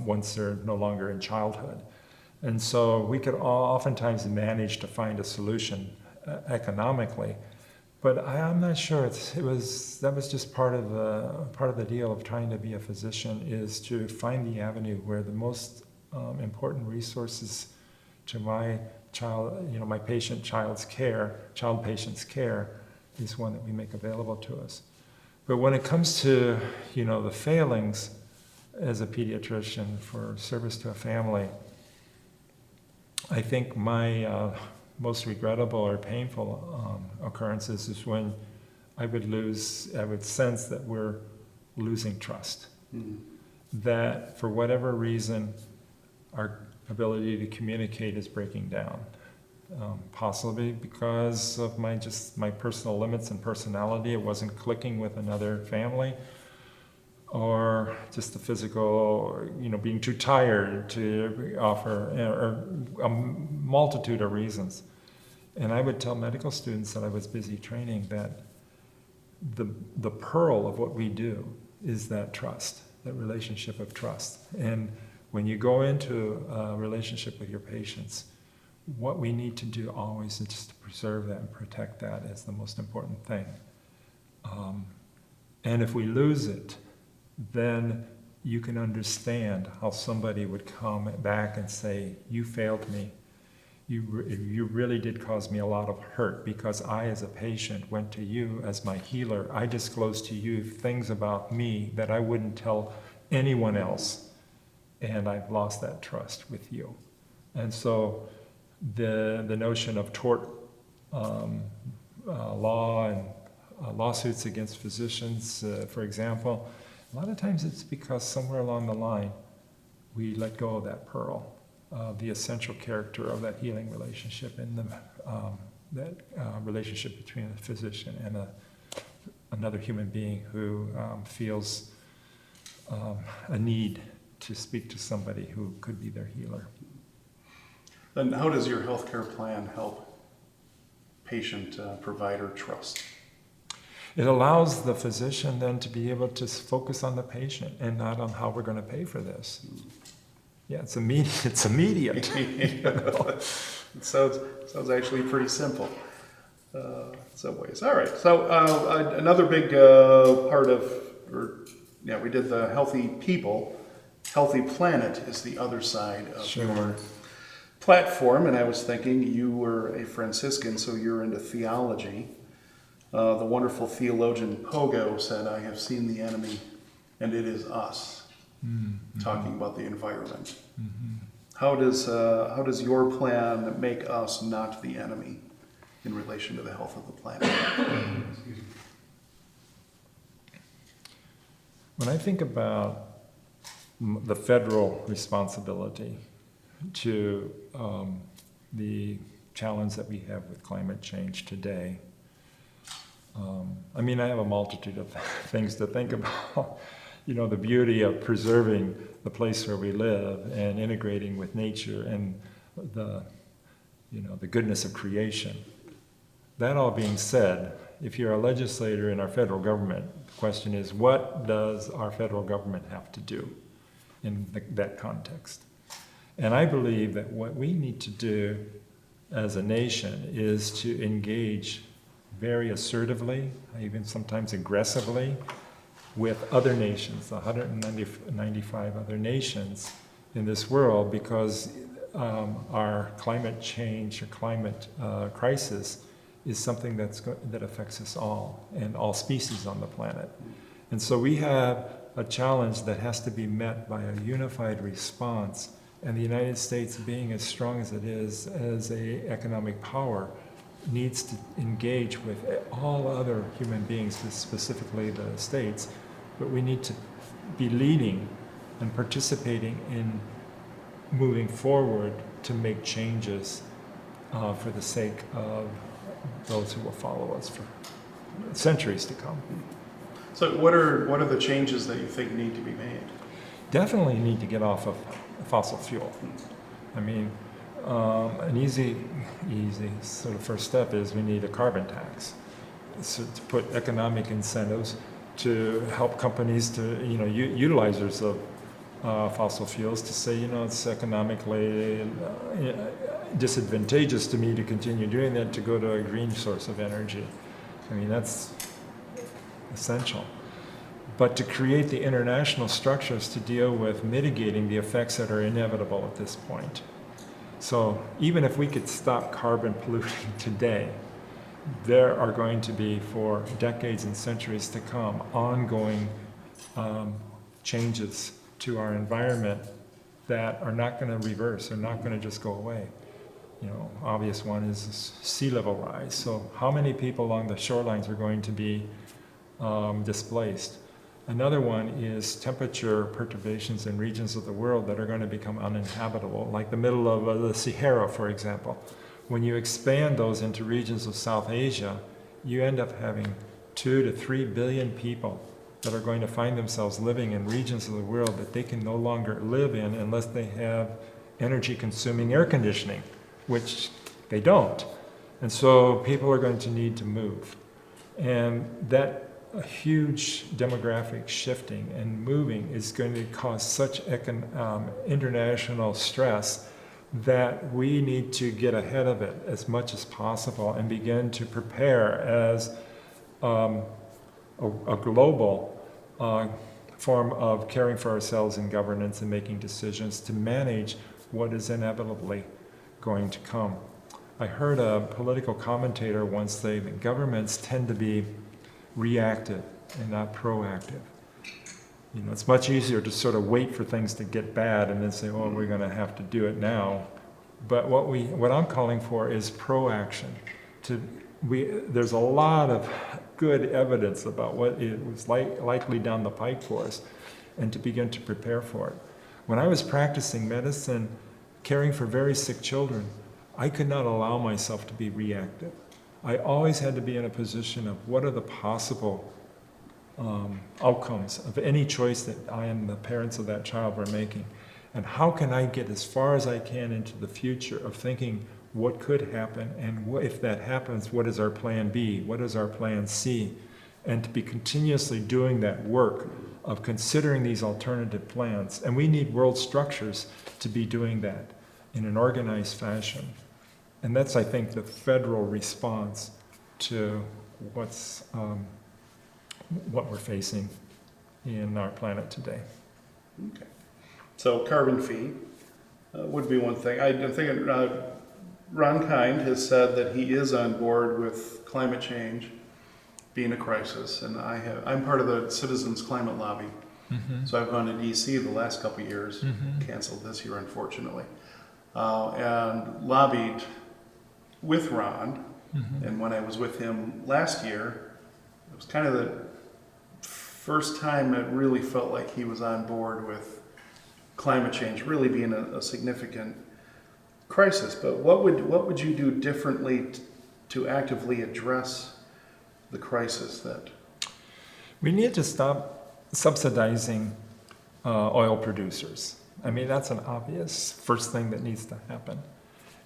once they're no longer in childhood. And so we could oftentimes manage to find a solution economically, but I'm not sure that was just part of the deal of trying to be a physician, is to find the avenue where the most important resources to my child, my child patient's care is one that we make available to us. But when it comes to, the failings as a pediatrician for service to a family, I think my most regrettable or painful occurrences is when I would sense that we're losing trust. Mm-hmm. That for whatever reason, our ability to communicate is breaking down. Possibly because of my personal limits and personality. It wasn't clicking with another family, or just the physical, being too tired to offer, or a multitude of reasons. And I would tell medical students that I was busy training that the pearl of what we do is that trust, that relationship of trust. And when you go into a relationship with your patients, what we need to do always is just to preserve that and protect that as the most important thing. And if we lose it, then you can understand how somebody would come back and say, you failed me. You really did cause me a lot of hurt because I, as a patient, went to you as my healer. I disclosed to you things about me that I wouldn't tell anyone else. and I've lost that trust with you. And so the notion of tort law and lawsuits against physicians, for example, a lot of times it's because somewhere along the line we let go of that pearl, the essential character of that healing relationship and that relationship between a physician and another human being who feels a need to speak to somebody who could be their healer. Then how does your healthcare plan help patient-provider trust? It allows the physician then to be able to focus on the patient and not on how we're going to pay for this. Yeah, it's immediate. It's immediate. You know? It sounds actually pretty simple in some ways. All right. So another big part of, we did the healthy people. Healthy planet is the other side of your platform. And I was thinking you were a Franciscan, so you're into theology. The wonderful theologian Pogo said, "I have seen the enemy, and it is us," talking about the environment. How does your plan make us not the enemy in relation to the health of the planet? When I think about the federal responsibility to the challenge that we have with climate change today, I have a multitude of things to think about. You know, the beauty of preserving the place where we live and integrating with nature and the goodness of creation. That all being said, if you're a legislator in our federal government, the question is, what does our federal government have to do in that context? And I believe that what we need to do as a nation is to engage very assertively, even sometimes aggressively, with other nations, 195 other nations in this world, because our climate change or climate crisis is something that affects us all and all species on the planet. And so we have a challenge that has to be met by a unified response, and the United States, being as strong as it is as an economic power, needs to engage with all other human beings, specifically the states, but we need to be leading and participating in moving forward to make changes for the sake of those who will follow us for centuries to come. So what are the changes that you think need to be made? Definitely need to get off of fossil fuel. An easy sort of first step is we need a carbon tax, so to put economic incentives to help companies to utilizers of fossil fuels to say, it's economically disadvantageous to me to continue doing that, to go to a green source of energy. That's essential. But to create the international structures to deal with mitigating the effects that are inevitable at this point. So even if we could stop carbon polluting today, there are going to be, for decades and centuries to come, ongoing changes to our environment that are not going to reverse, are not going to just go away. Obvious one is sea level rise. So how many people along the shorelines are going to be displaced? Another one is temperature perturbations in regions of the world that are going to become uninhabitable, like the middle of the Sahara, for example. When you expand those into regions of South Asia, you end up having 2 to 3 billion people that are going to find themselves living in regions of the world that they can no longer live in unless they have energy-consuming air conditioning, which they don't. And so people are going to need to move. And that a huge demographic shifting and moving is going to cause such international stress that we need to get ahead of it as much as possible and begin to prepare as a global form of caring for ourselves in governance and making decisions to manage what is inevitably going to come. I heard a political commentator once say that governments tend to be reactive and not proactive. You know, it's much easier to sort of wait for things to get bad and then say, "Oh, we're going to have to do it now." But what I'm calling for is proaction. There's a lot of good evidence about what it was likely down the pike for us, and to begin to prepare for it. When I was practicing medicine, caring for very sick children, I could not allow myself to be reactive. I always had to be in a position of what are the possible outcomes of any choice that I and the parents of that child were making. And how can I get as far as I can into the future of thinking what could happen, and if that happens, what is our plan B? What is our plan C? And to be continuously doing that work of considering these alternative plans. And we need world structures to be doing that in an organized fashion. And that's, I think, the federal response to what we're facing in our planet today. Okay. So carbon fee would be one thing. I'm thinking Ron Kind has said that he is on board with climate change being a crisis, and I'm part of the Citizens Climate Lobby. Mm-hmm. So I've gone to DC the last couple of years, canceled this year unfortunately, and lobbied with Ron. And when I was with him last year, it was kind of the first time it really felt like he was on board with climate change really being a significant crisis. But what would you do differently to actively address the crisis that? We need to stop subsidizing oil producers. I mean, that's an obvious first thing that needs to happen.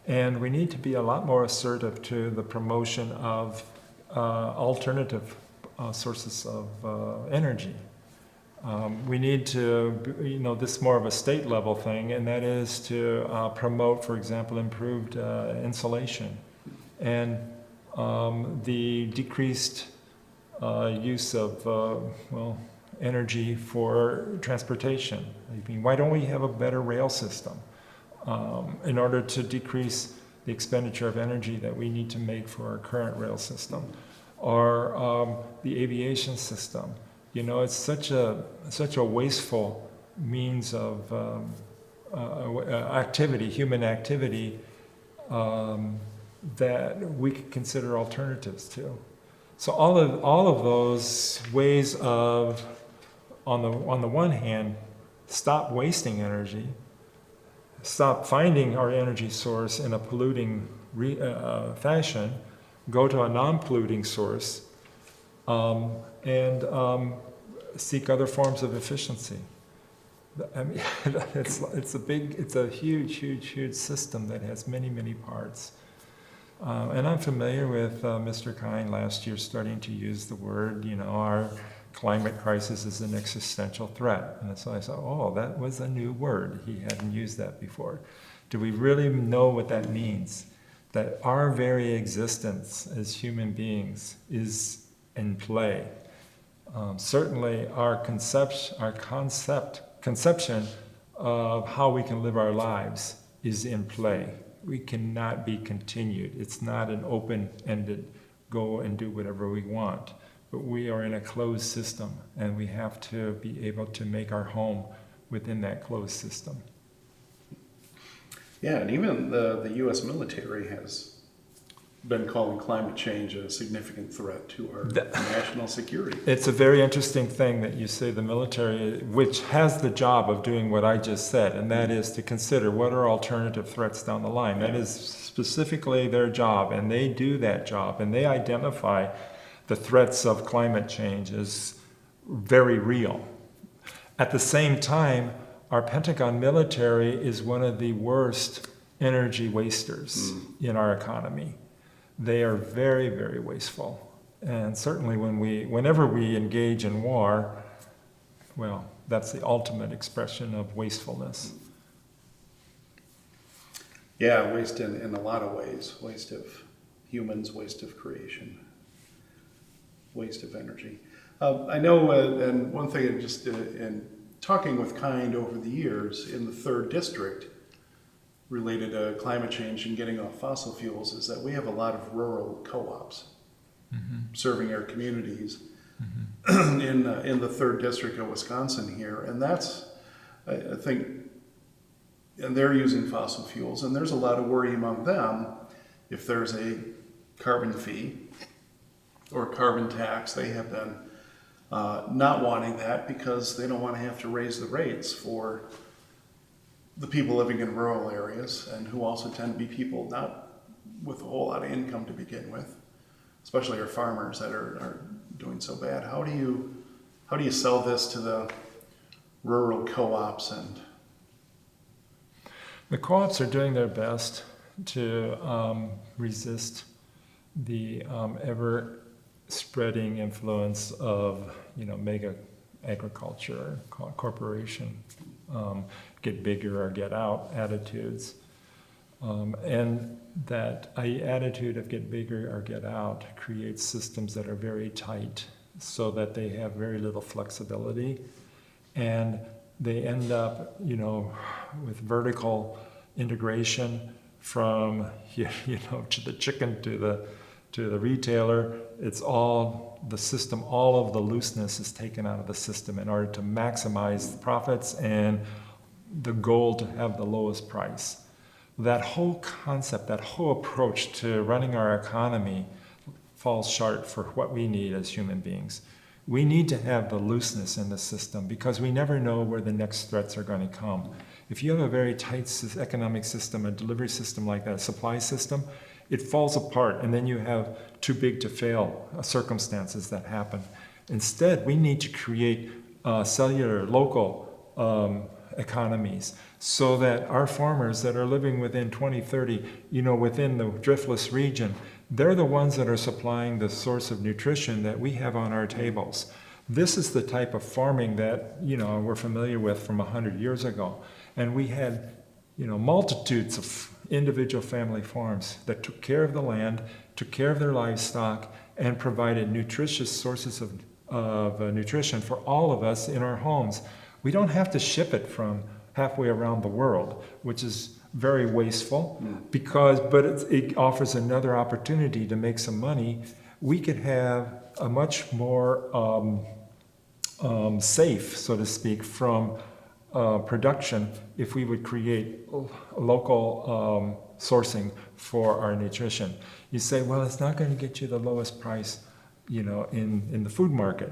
And we need to be a lot more assertive to the promotion of alternative sources of energy. We need to, this is more of a state level thing, and that is to promote, for example, improved insulation and the decreased use of, energy for transportation. I mean, why don't we have a better rail system in order to decrease the expenditure of energy that we need to make for our current rail system? Or the aviation system. You know, it's such a wasteful means of activity, human activity, that we could consider alternatives to. So all of those ways of, on the one hand, stop wasting energy, stop finding our energy source in a polluting fashion, go to a non-polluting source, and seek other forms of efficiency. I mean, it's a huge system that has many parts. And I'm familiar with Mr. Kind last year starting to use the word, our climate crisis is an existential threat. And so I thought, oh, that was a new word. He hadn't used that before. Do we really know what that means? That our very existence as human beings is in play. Certainly our conception of how we can live our lives is in play. We cannot be continued. It's not an open-ended go and do whatever we want. But we are in a closed system, and we have to be able to make our home within that closed system. Yeah, and even the U.S. military has been calling climate change a significant threat to our national security. It's a very interesting thing that you say the military, which has the job of doing what I just said, and that is to consider what are alternative threats down the line. That is specifically their job, and they do that job, and they identify the threats of climate change as very real. At the same time, our Pentagon military is one of the worst energy wasters in our economy. They are very wasteful. And certainly whenever we engage in war, well, that's the ultimate expression of wastefulness. Yeah, waste in a lot of ways. Waste of humans, waste of creation, waste of energy. I know, and one thing just in talking with Kind over the years in the 3rd District, related to climate change and getting off fossil fuels, is that we have a lot of rural co-ops serving our communities. in the 3rd District of Wisconsin here, and that's, I think, and they're using fossil fuels, and there's a lot of worry among them if there's a carbon fee or carbon tax. They have been not wanting that because they don't want to have to raise the rates for the people living in rural areas, and who also tend to be people not with a whole lot of income to begin with, especially our farmers that are doing so bad. How do you sell this to the rural co-ops? And the co-ops are doing their best to resist the ever-spreading influence of mega agriculture corporation, get bigger or get out attitudes, and that attitude of get bigger or get out creates systems that are very tight, so that they have very little flexibility, and they end up with vertical integration from to the chicken to the retailer. It's all the system. All of the looseness is taken out of the system in order to maximize profits and the goal to have the lowest price. That whole concept, that whole approach to running our economy falls short for what we need as human beings. We need to have the looseness in the system because we never know where the next threats are going to come. If you have a very tight economic system, a delivery system like that, a supply system, it falls apart, and then you have too big to fail circumstances that happen. Instead, we need to create cellular, local economies, so that our farmers that are living within 20, 30, within the driftless region, they're the ones that are supplying the source of nutrition that we have on our tables. This is the type of farming that, we're familiar with from 100 years ago. And we had, multitudes of individual family farms that took care of the land, took care of their livestock, and provided nutritious sources of nutrition for all of us in our homes. We don't have to ship it from halfway around the world, which is very wasteful, but it offers another opportunity to make some money. We could have a much more safe, so to speak, from production if we would create local sourcing for our nutrition. You say, well, it's not going to get you the lowest price, in the food market.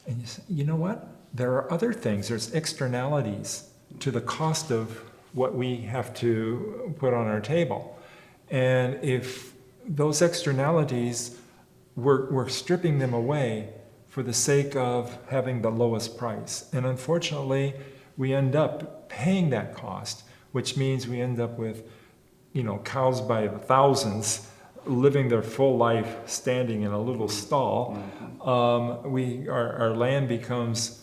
And you say, you know what? There are other things. There's externalities to the cost of what we have to put on our table. And if those externalities, we're stripping them away for the sake of having the lowest price. And unfortunately, we end up paying that cost, which means we end up with, cows by the thousands living their full life standing in a little stall. Our land becomes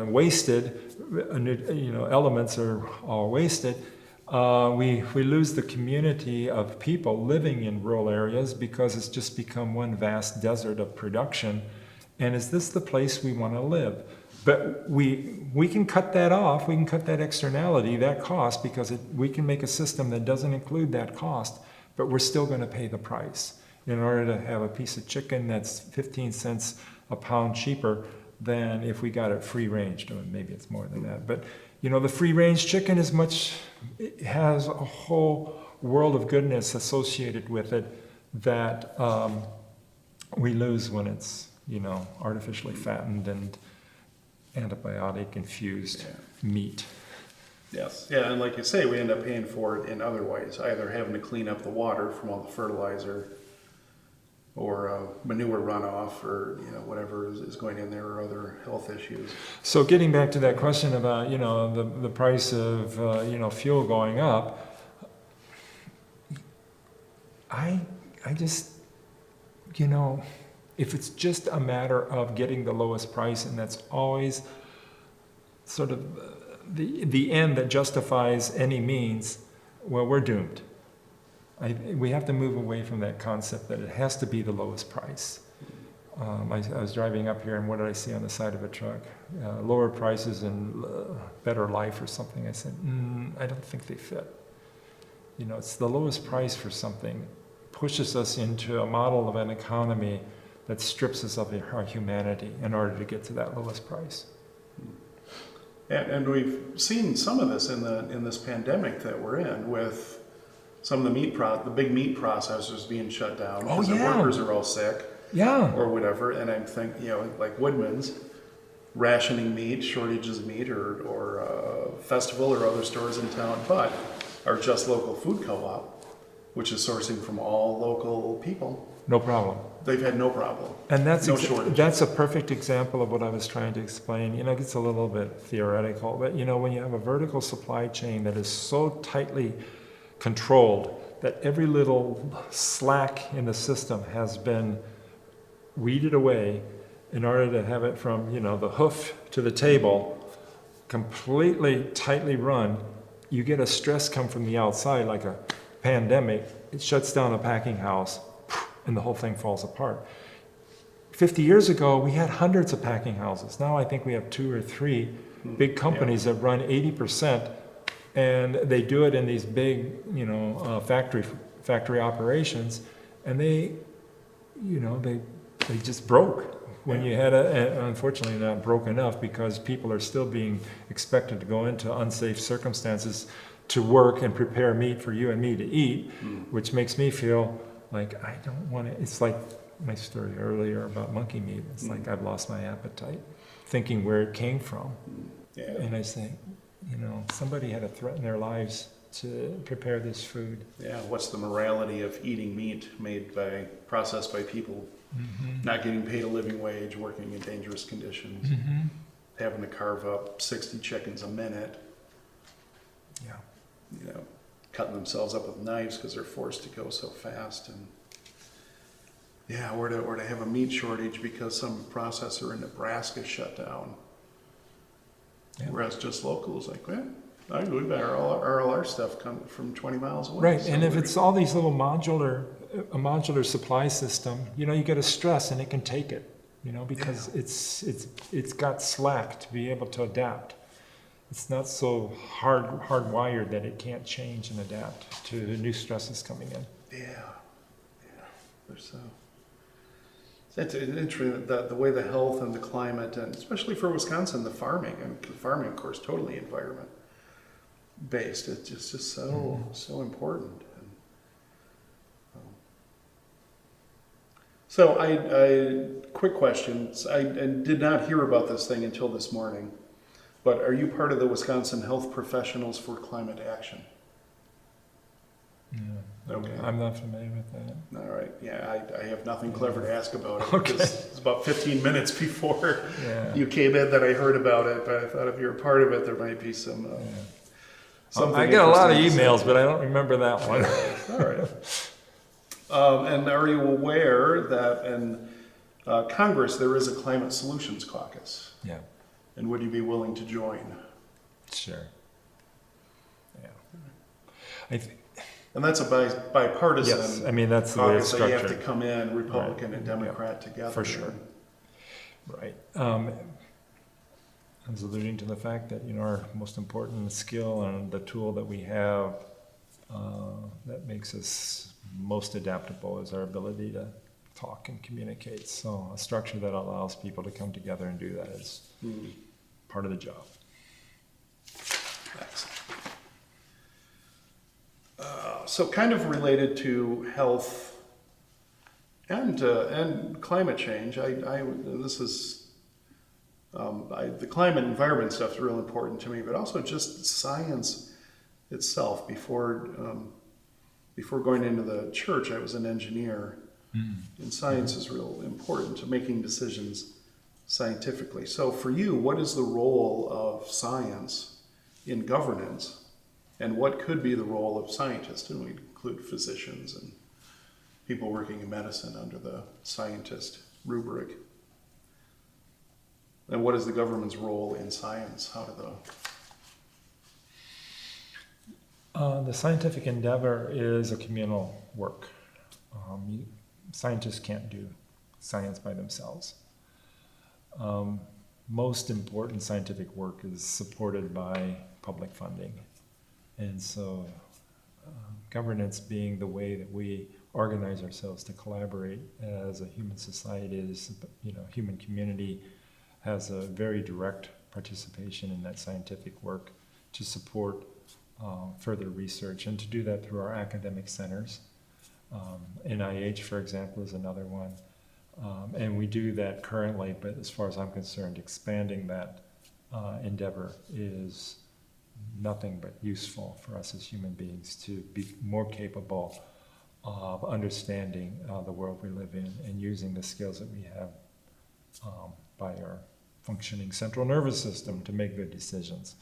wasted, elements are all wasted. We lose the community of people living in rural areas because it's just become one vast desert of production. And is this the place we want to live? But we can cut that off, we can cut that externality, that cost, because we can make a system that doesn't include that cost, but we're still going to pay the price in order to have a piece of chicken that's 15 cents a pound cheaper than if we got it free range. Or maybe it's more than that. But the free range chicken it has a whole world of goodness associated with it that we lose when it's artificially fattened and antibiotic infused meat. yes, yeah, and like you say, we end up paying for it in other ways, either having to clean up the water from all the fertilizer or manure runoff, or whatever is going in there, or other health issues. So getting back to that question about the price of fuel going up, I just if it's just a matter of getting the lowest price, and that's always sort of the end that justifies any means, well, we're doomed. We have to move away from that concept that it has to be the lowest price. I was driving up here, and what did I see on the side of a truck? Lower prices and better life or something. I said, I don't think they fit. It's the lowest price for something pushes us into a model of an economy that strips us of our humanity in order to get to that lowest price. And we've seen some of this in this pandemic that we're in, with some of the big meat processors being shut down because the workers are all sick, or whatever. And I'm thinking, like Woodman's rationing meat, shortages of meat, or Festival or other stores in town, but our Just Local Food Co-op, which is sourcing from all local people, no problem. They've had no problem. And that's shortage. that's a perfect example of what I was trying to explain. It gets a little bit theoretical, but when you have a vertical supply chain that is so tightly controlled that every little slack in the system has been weeded away in order to have it from the hoof to the table, completely tightly run, you get a stress come from the outside like a pandemic. It shuts down a packing house, and the whole thing falls apart. 50 years ago, we had hundreds of packing houses. Now I think we have 2 or 3 big companies that run 80%, and they do it in these big, factory operations, and they just broke. When you had unfortunately not broke enough, because people are still being expected to go into unsafe circumstances to work and prepare meat for you and me to eat, which makes me feel like I don't want to. It's like my story earlier about monkey meat. It's like I've lost my appetite, thinking where it came from. Yeah. And I think, somebody had to threaten their lives to prepare this food. Yeah, what's the morality of eating meat processed by people not getting paid a living wage, working in dangerous conditions, having to carve up 60 chickens a minute, cutting themselves up with knives because they're forced to go so fast, and or to have a meat shortage because some processor in Nebraska shut down. Yeah. Whereas Just Local is like, we got all our stuff coming from 20 miles away. Right, so and if it's all these little a modular supply system, you get a stress and it can take it, because it's got slack to be able to adapt. It's not so hardwired that it can't change and adapt to the new stresses coming in. Yeah. There's it's interesting the way the health and the climate, and especially for Wisconsin, the farming, of course, totally environment based. It's just so important. So quick question. I did not hear about this thing until this morning, but are you part of the Wisconsin Health Professionals for Climate Action? No. Okay. I'm not familiar with that. All right. Yeah, I have nothing clever to ask about it. Okay. Because it's about 15 minutes before you came in that I heard about it, but I thought if you're a part of it, there might be some... I get a lot of emails, but I don't remember that one. All right. And are you aware that in Congress there is a Climate Solutions Caucus? Yeah. And would you be willing to join? Sure. Yeah. And that's a bipartisan yes, that's the way it's caucus that structured. you have to come in, Republican and Democrat together. For sure. Right. I was alluding to the fact that our most important skill and the tool that we have that makes us most adaptable is our ability to talk and communicate. So a structure that allows people to come together and do that is part of the job. Excellent. So kind of related to health and climate change, the climate and environment stuff is real important to me, but also just science itself. Before going into the church, I was an engineer, and science is real important to making decisions scientifically. So for you, what is the role of science in governance? And what could be the role of scientists? And we include physicians and people working in medicine under the scientist rubric. And what is the government's role in science? How do the scientific endeavor is a communal work. Scientists can't do science by themselves. Most important scientific work is supported by public funding. And so governance being the way that we organize ourselves to collaborate as a human society, as human community has a very direct participation in that scientific work to support further research, and to do that through our academic centers. NIH, for example, is another one. And we do that currently, but as far as I'm concerned, expanding that endeavor is nothing but useful for us as human beings to be more capable of understanding the world we live in and using the skills that we have by our functioning central nervous system to make good decisions.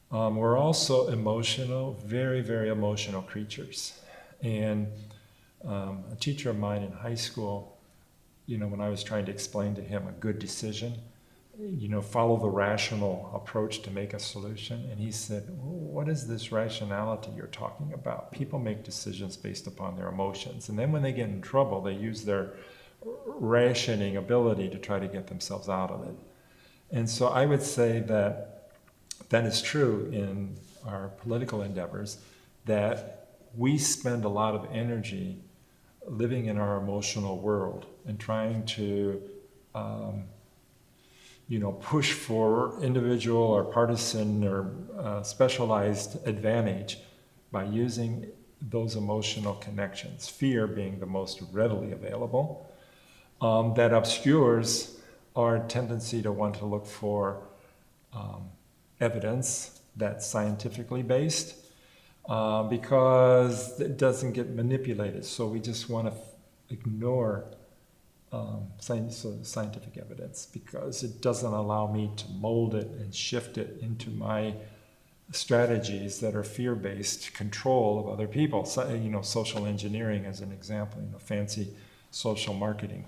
We're also emotional, very, very emotional creatures. And a teacher of mine in high school, when I was trying to explain to him a good decision, follow the rational approach to make a solution. And he said, what is this rationality you're talking about? People make decisions based upon their emotions. And then when they get in trouble, they use their rationing ability to try to get themselves out of it. And so I would say that is true in our political endeavors, that we spend a lot of energy living in our emotional world and trying to push for individual or partisan or specialized advantage by using those emotional connections, fear being the most readily available, that obscures our tendency to want to look for evidence that's scientifically based, because it doesn't get manipulated. So we just want to ignore scientific evidence because it doesn't allow me to mold it and shift it into my strategies that are fear-based control of other people. So, social engineering as an example, fancy social marketing.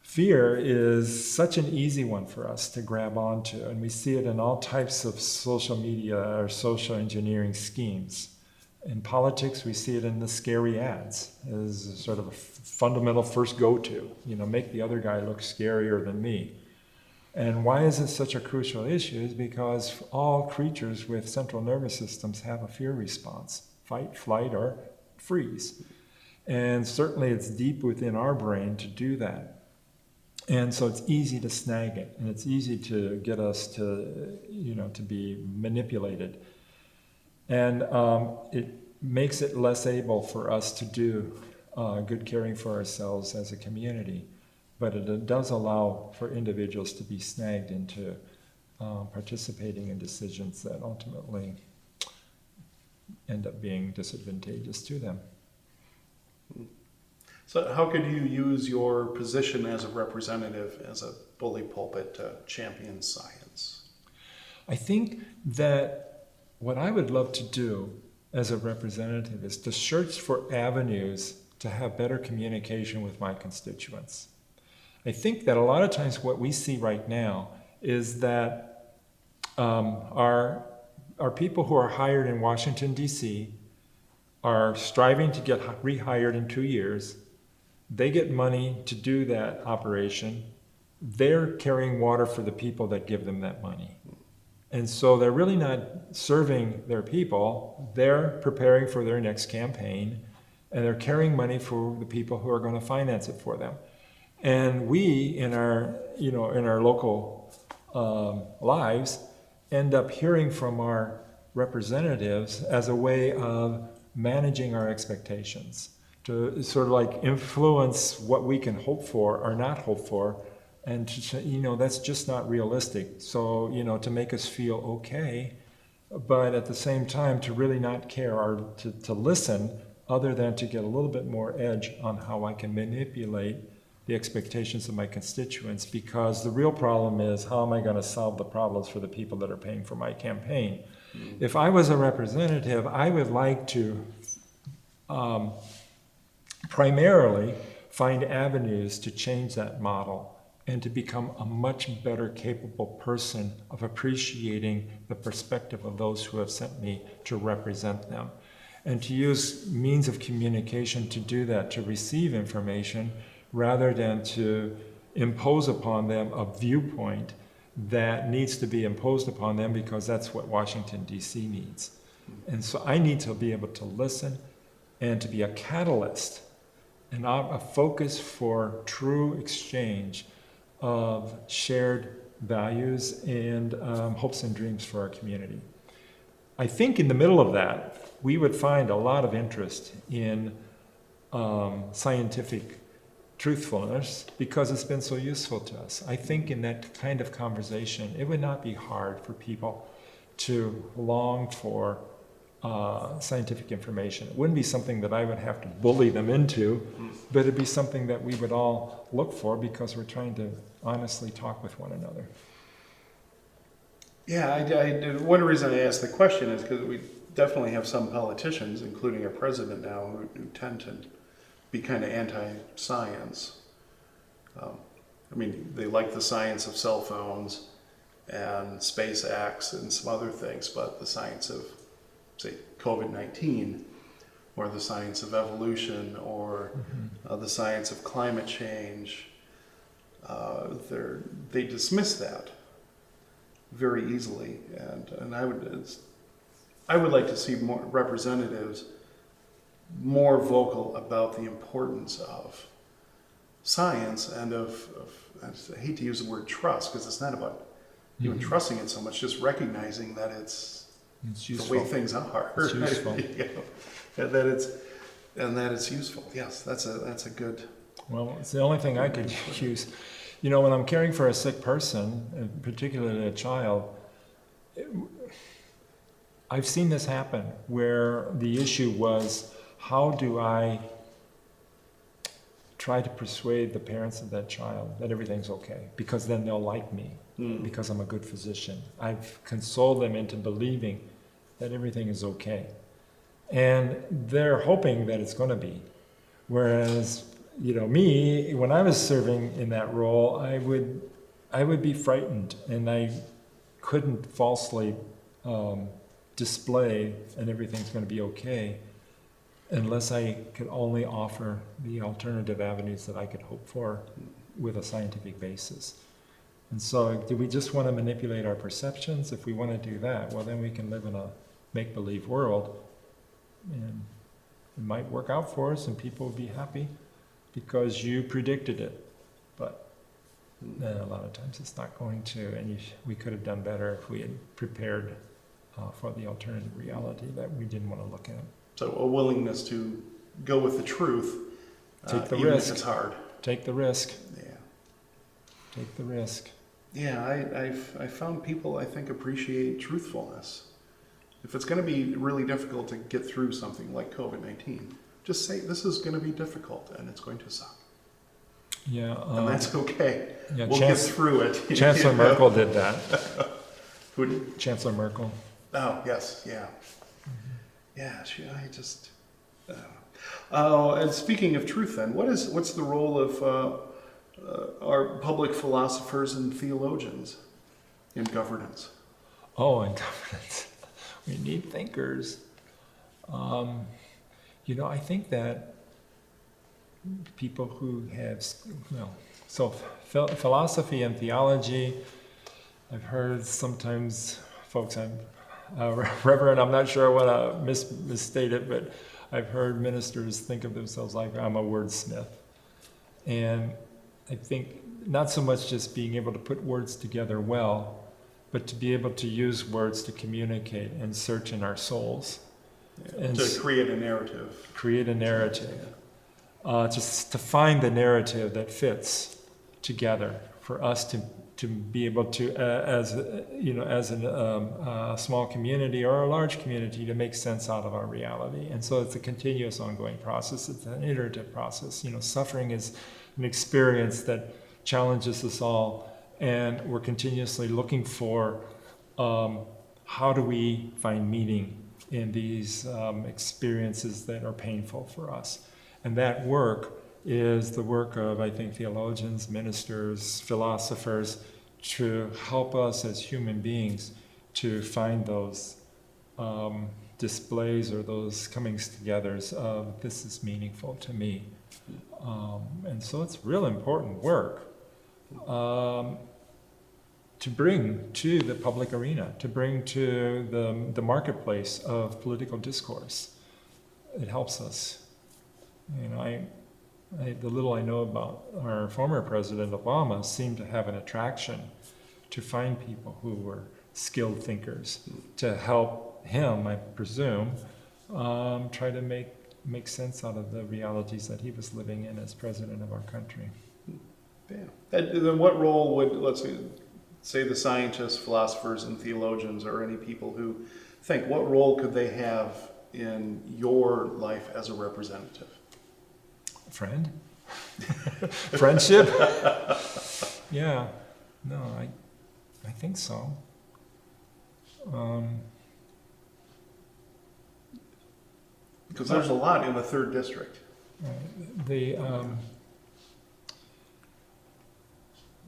Fear is such an easy one for us to grab onto, and we see it in all types of social media or social engineering schemes. In politics, we see it in the scary ads as sort of a fundamental first go-to, make the other guy look scarier than me. And why is it such a crucial issue? Is because all creatures with central nervous systems have a fear response, fight, flight, or freeze. And certainly it's deep within our brain to do that. And so it's easy to snag it, and it's easy to get us to, to be manipulated. And it makes it less able for us to do good caring for ourselves as a community. But it does allow for individuals to be snagged into participating in decisions that ultimately end up being disadvantageous to them. So how could you use your position as a representative, as a bully pulpit, to champion science? I think that what I would love to do as a representative is to search for avenues to have better communication with my constituents. I think that a lot of times what we see right now is that our people who are hired in Washington, D.C. are striving to get rehired in 2 years. They get money to do that operation. They're carrying water for the people that give them that money. And so they're really not serving their people. They're preparing for their next campaign, and they're carrying money for the people who are going to finance it for them. And we, in our local lives, end up hearing from our representatives as a way of managing our expectations, to sort of like influence what we can hope for or not hope for, and that's just not realistic. So to make us feel okay, but at the same time to really not care or to listen, other than to get a little bit more edge on how I can manipulate the expectations of my constituents, because the real problem is, how am I going to solve the problems for the people that are paying for my campaign? Mm-hmm. If I was a representative, I would like to primarily find avenues to change that model and to become a much better capable person of appreciating the perspective of those who have sent me to represent them. And to use means of communication to do that, to receive information, rather than to impose upon them a viewpoint that needs to be imposed upon them because that's what Washington, D.C. needs. And so I need to be able to listen, and to be a catalyst and a focus for true exchange of shared values and hopes and dreams for our community. I think in the middle of that, we would find a lot of interest in scientific truthfulness because it's been so useful to us. I think in that kind of conversation, it would not be hard for people to long for scientific information. It wouldn't be something that I would have to bully them into, but it'd be something that we would all look for because we're trying to honestly talk with one another. Yeah, one reason I asked the question is because we definitely have some politicians, including our president now, who tend to be kind of anti-science. I mean, they like the science of cell phones and SpaceX and some other things, but the science of, say, COVID-19, or the science of evolution, or the science of climate change, they dismiss that very easily. And I would like to see more representatives more vocal about the importance of science and of I hate to use the word trust, because it's not about even trusting it so much, just recognizing that it's useful. The way things are. It's useful. and that it's useful. Yes, that's a good. Well, it's the only thing I could use. You know, when I'm caring for a sick person, and particularly a child, I've seen this happen where the issue was, how do I try to persuade the parents of that child that everything's okay? Because then they'll like me, because I'm a good physician. I've consoled them into believing that everything is okay. And they're hoping that it's going to be. Whereas, you know, me, when I was serving in that role, I would be frightened, and I couldn't falsely display and everything's going to be okay unless I could only offer the alternative avenues that I could hope for with a scientific basis. And so, do we just want to manipulate our perceptions? If we want to do that, well, then we can live in a make-believe world, and it might work out for us, and people will be happy because you predicted it. But a lot of times it's not going to, and we could have done better if we had prepared for the alternative reality that we didn't want to look at. So a willingness to go with the truth, Take the even risk. if it's hard. Take the risk. Yeah. Take the risk. Yeah, I've found people, I think, appreciate truthfulness. If it's going to be really difficult to get through something like COVID-19, just say this is going to be difficult and it's going to suck. Yeah. And that's okay. Yeah, we'll get through it. Chancellor Merkel did that. Who did? Chancellor Merkel. Oh, yes, yeah. Yeah, and speaking of truth then, what's the role of our public philosophers and theologians in governance? Oh, in governance. We need thinkers. You know, I think that people who have, philosophy and theology, I've heard sometimes folks, Reverend, I'm not sure I want to misstate it, but I've heard ministers think of themselves like, I'm a wordsmith. And I think not so much just being able to put words together well, but to be able to use words to communicate and search in our souls. Yeah, and to create a narrative. Create a narrative. Just to find the narrative that fits together for us to be able to, as a small community or a large community, to make sense out of our reality. And so it's a continuous, ongoing process. It's an iterative process. You know, suffering is an experience that challenges us all, and we're continuously looking for how do we find meaning in these experiences that are painful for us. And that work is the work of, I think, theologians, ministers, philosophers, to help us as human beings to find those displays or those comings togethers of this is meaningful to me. And so it's real important work to bring to the public arena, to bring to the marketplace of political discourse. it helps us. You know, the little I know about our former President Obama seemed to have an attraction to find people who were skilled thinkers to help him, I presume, try to make sense out of the realities that he was living in as president of our country. Yeah. And then what role would, let's say the scientists, philosophers, and theologians, or any people who think, what role could they have in your life as a representative? Friend? Friendship? Yeah. No, I think so. Because there's a lot in the 3rd District.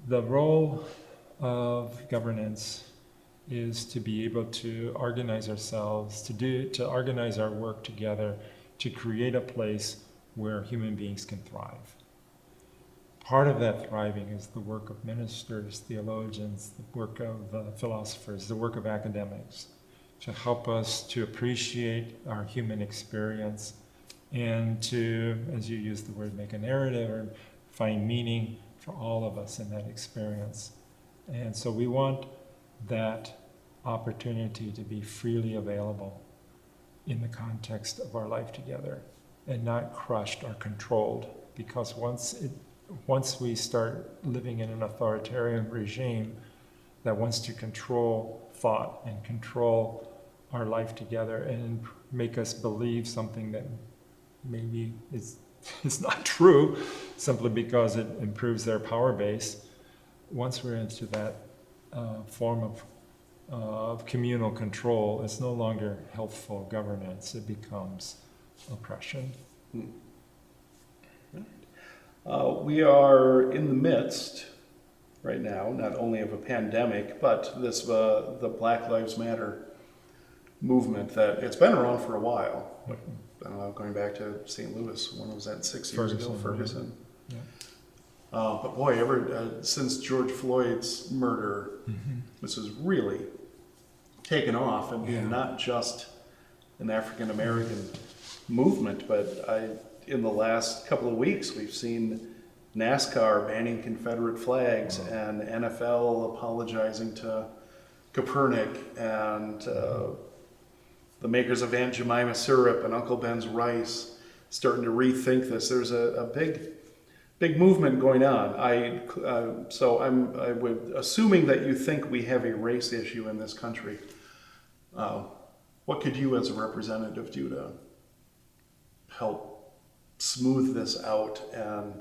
The role of governance is to be able to organize ourselves, to organize our work together, to create a place where human beings can thrive. Part of that thriving is the work of ministers, theologians, the work of philosophers, the work of academics, to help us to appreciate our human experience and to, as you use the word, make a narrative or find meaning for all of us in that experience. And so we want that opportunity to be freely available in the context of our life together and not crushed or controlled, because once we start living in an authoritarian regime that wants to control thought and control our life together and make us believe something that maybe is not true simply because it improves their power base, once we're into that form of communal control, it's no longer healthful governance, it becomes oppression. We are in the midst, right now, not only of a pandemic, but this the Black Lives Matter movement that it's been around for a while. I don't know, going back to St. Louis, when was that, 6 years ago? Ferguson. Yeah. But boy, since George Floyd's murder, this has really taken off and being not just an African American movement, but in the last couple of weeks we've seen NASCAR banning Confederate flags and NFL apologizing to Kaepernick and the makers of Aunt Jemima syrup and Uncle Ben's rice starting to rethink this. There's a big movement going on. I would, assuming that you think we have a race issue in this country, what could you as a representative do to help smooth this out and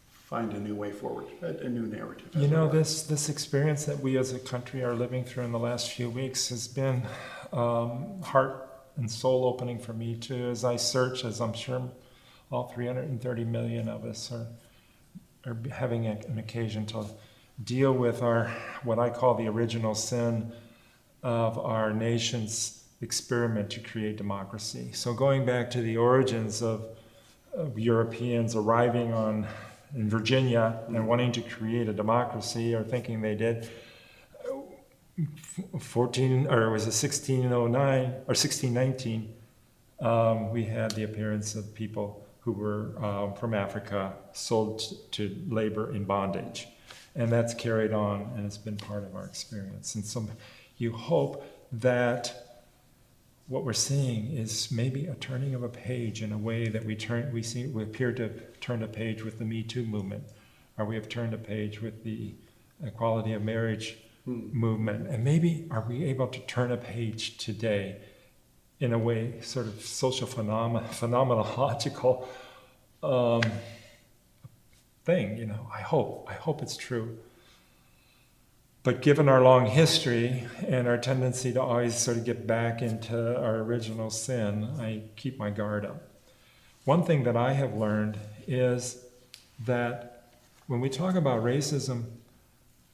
find a new way forward, a new narrative? You know, this experience that we as a country are living through in the last few weeks has been heart and soul opening for me too, as I search, as I'm sure all 330 million of us are having an occasion to deal with what I call the original sin of our nation's experiment to create democracy. So going back to the origins of Europeans arriving in Virginia and wanting to create a democracy, or thinking they did, 1609 or 1619, we had the appearance of people who were from Africa sold to labor in bondage. And that's carried on, and it's been part of our experience. And so you hope that what we're seeing is maybe a turning of a page in a way that we appear to have turned a page with the Me Too movement, or we have turned a page with the equality of marriage movement. And maybe are we able to turn a page today in a way, sort of social phenomenological thing, you know. I hope it's true. But given our long history and our tendency to always sort of get back into our original sin, I keep my guard up. One thing that I have learned is that when we talk about racism,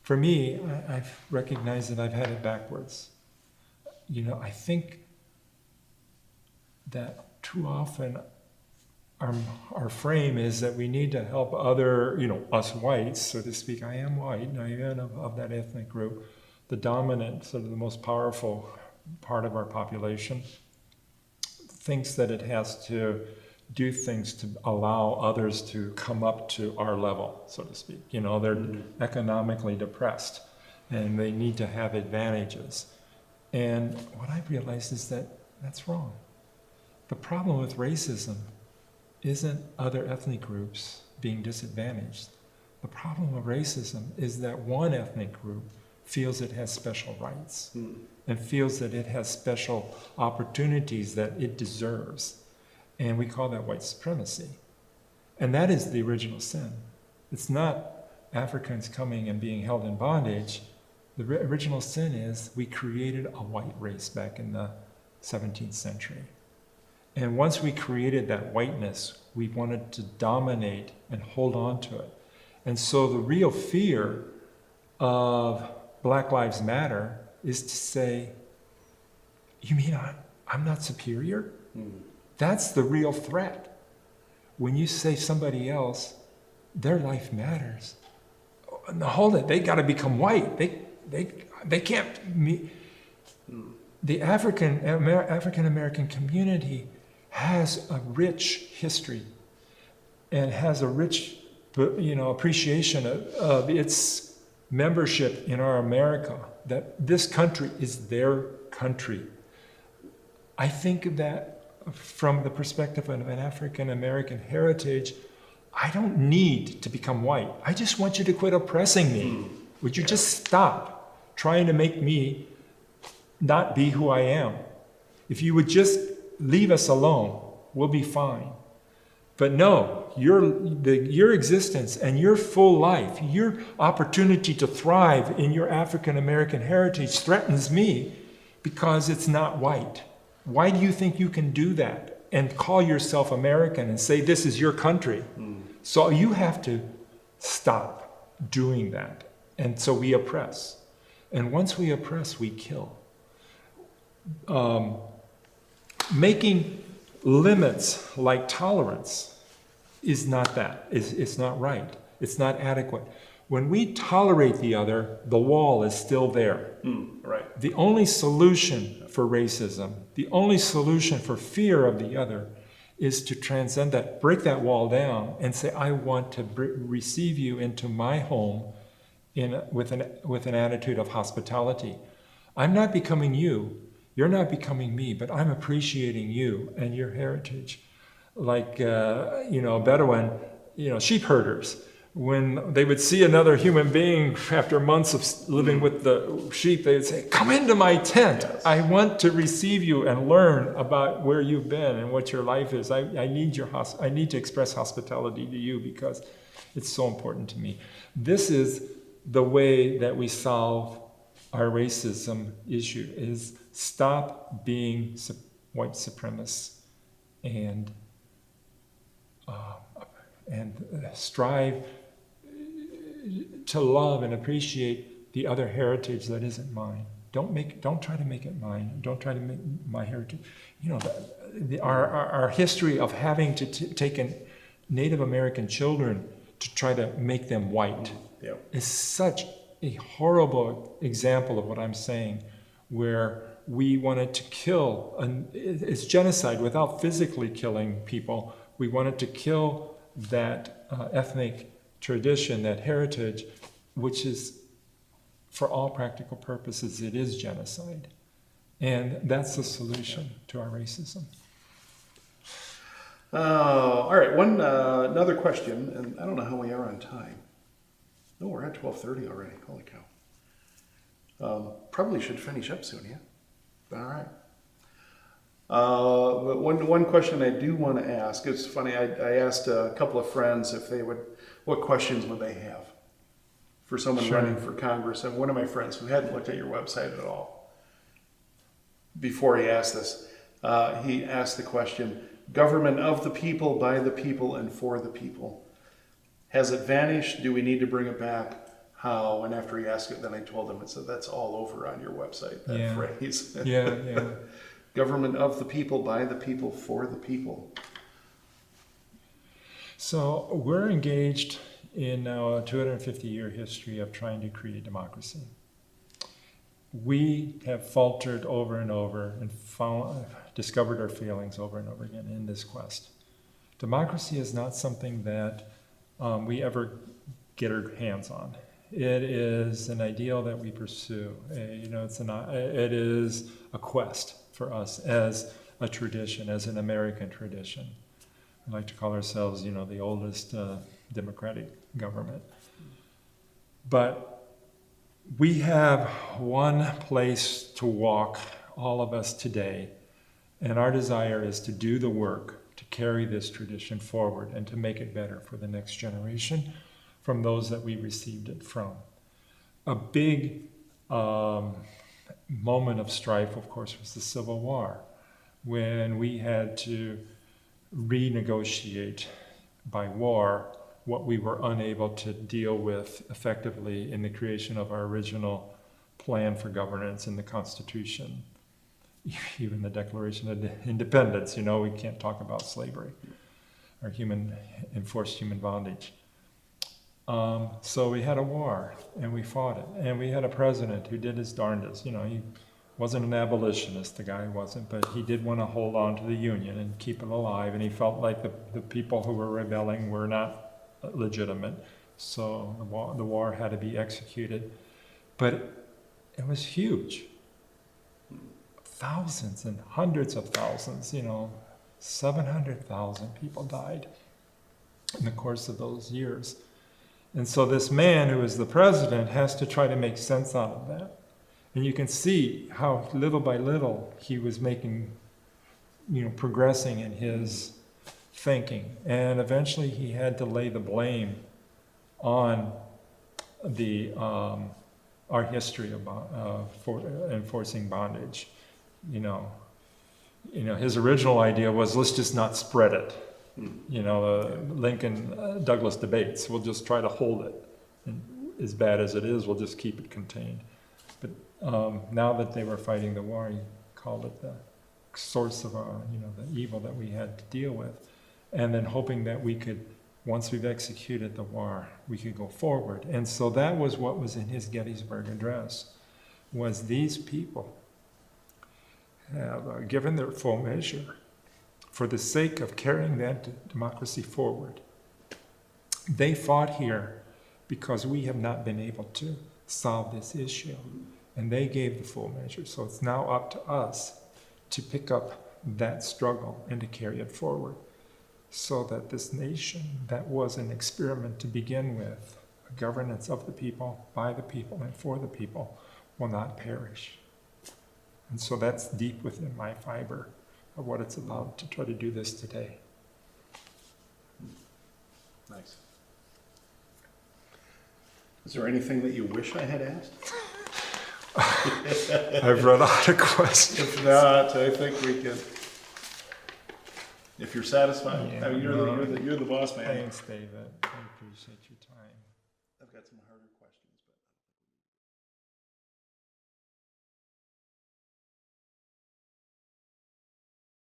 for me, I've recognized that I've had it backwards. You know, I think that too often our frame is that we need to help us whites, so to speak. I am white, and I am of that ethnic group, the dominant, sort of the most powerful part of our population, thinks that it has to do things to allow others to come up to our level, so to speak. You know, they're economically depressed and they need to have advantages. And what I realized is that that's wrong. The problem with racism isn't other ethnic groups being disadvantaged. The problem with racism is that one ethnic group feels it has special rights and feels that it has special opportunities that it deserves. And we call that white supremacy. And that is the original sin. It's not Africans coming and being held in bondage. The original sin is we created a white race back in the 17th century. And once we created that whiteness, we wanted to dominate and hold on to it. And so the real fear of Black Lives Matter is to say, you mean I'm not superior? That's the real threat. When you say somebody else, their life matters. No, hold it, they got to become white. They can't. The African American community has a rich history and has a rich, appreciation of its membership in our America. That this country is their country. I think that from the perspective of an African American heritage, I don't need to become white. I just want you to quit oppressing me. Would you just stop trying to make me not be who I am? If you would just leave us alone, we'll be fine. But no, your existence and your full life, your opportunity to thrive in your African American heritage threatens me because it's not white. Why do you think you can do that and call yourself American and say this is your country? So you have to stop doing that. And so we oppress. And once we oppress, we kill. Making limits like tolerance is not that. It's not right. It's not adequate. When we tolerate the other, the wall is still there. Right. The only solution for racism, the only solution for fear of the other is to transcend that, break that wall down and say, I want to receive you into my home with an attitude of hospitality. I'm not becoming you. You're not becoming me, but I'm appreciating you and your heritage. Like, Bedouin, sheep herders. When they would see another human being after months of living with the sheep, they would say, come into my tent. Yes. I want to receive you and learn about where you've been and what your life is. I need to express hospitality to you because it's so important to me. This is the way that we solve our racism issue, is stop being white supremacists and strive to love and appreciate the other heritage that isn't mine. Don't try to make it mine. Don't try to make my heritage. Our history of having to take Native American children to try to make them white is such a horrible example of what I'm saying, where we wanted to kill, it's genocide without physically killing people. We wanted to kill that ethnic tradition, that heritage, which is, for all practical purposes, it is genocide. And that's the solution to our racism. All right, another question, and I don't know how we are on time. No, we're at 12:30 already. Holy cow. Probably should finish up soon, yeah? All right. But one question I do want to ask, it's funny, I asked a couple of friends what questions would they have for someone running for Congress, and one of my friends who hadn't looked at your website at all, before he asked this, he asked the question, government of the people, by the people, and for the people. Has it vanished? Do we need to bring it back? How? And after he asked it, then I told him, that's all over on your website, that phrase. Yeah. Government of the people, by the people, for the people. So we're engaged in now a 250-year history of trying to create democracy. we have faltered over and over and discovered our feelings over and over again in this quest. Democracy is not something that we ever get our hands on. It is an ideal that we pursue. It is a quest for us as a tradition, as an American tradition. We like to call ourselves, the oldest democratic government. But we have one place to walk, all of us today, and our desire is to do the work to carry this tradition forward and to make it better for the next generation from those that we received it from. A big moment of strife, of course, was the Civil War, when we had to renegotiate by war what we were unable to deal with effectively in the creation of our original plan for governance in the Constitution. Even the Declaration of Independence, we can't talk about slavery or enforced human bondage. So we had a war, and we fought it. And we had a president who did his darndest. He wasn't an abolitionist, the guy wasn't, but he did want to hold on to the Union and keep it alive. And he felt like the people who were rebelling were not legitimate. So the war had to be executed. But it was huge. Thousands and hundreds of thousands, 700,000 people died in the course of those years. And so this man who is the president has to try to make sense out of that. And you can see how little by little he was making, progressing in his thinking. And eventually he had to lay the blame on our history for enforcing bondage. His original idea was, let's just not spread it. Lincoln Douglas debates, we'll just try to hold it. And as bad as it is, we'll just keep it contained. But now that they were fighting the war, he called it the source of the evil that we had to deal with. And then hoping that we could, once we've executed the war, we could go forward. And so that was what was in his Gettysburg Address, was these people have given their full measure for the sake of carrying that democracy forward. They fought here because we have not been able to solve this issue, and they gave the full measure. So it's now up to us to pick up that struggle and to carry it forward, so that this nation that was an experiment to begin with, a governance of the people, by the people, and for the people, will not perish. And so that's deep within my fiber of what it's about to try to do this today. Nice. Is there anything that you wish I had asked? I've run out of questions. If not, I think we can. If you're satisfied, Yeah, I mean, you're the boss man. Thanks, David. I appreciate your time. I've got some harder questions.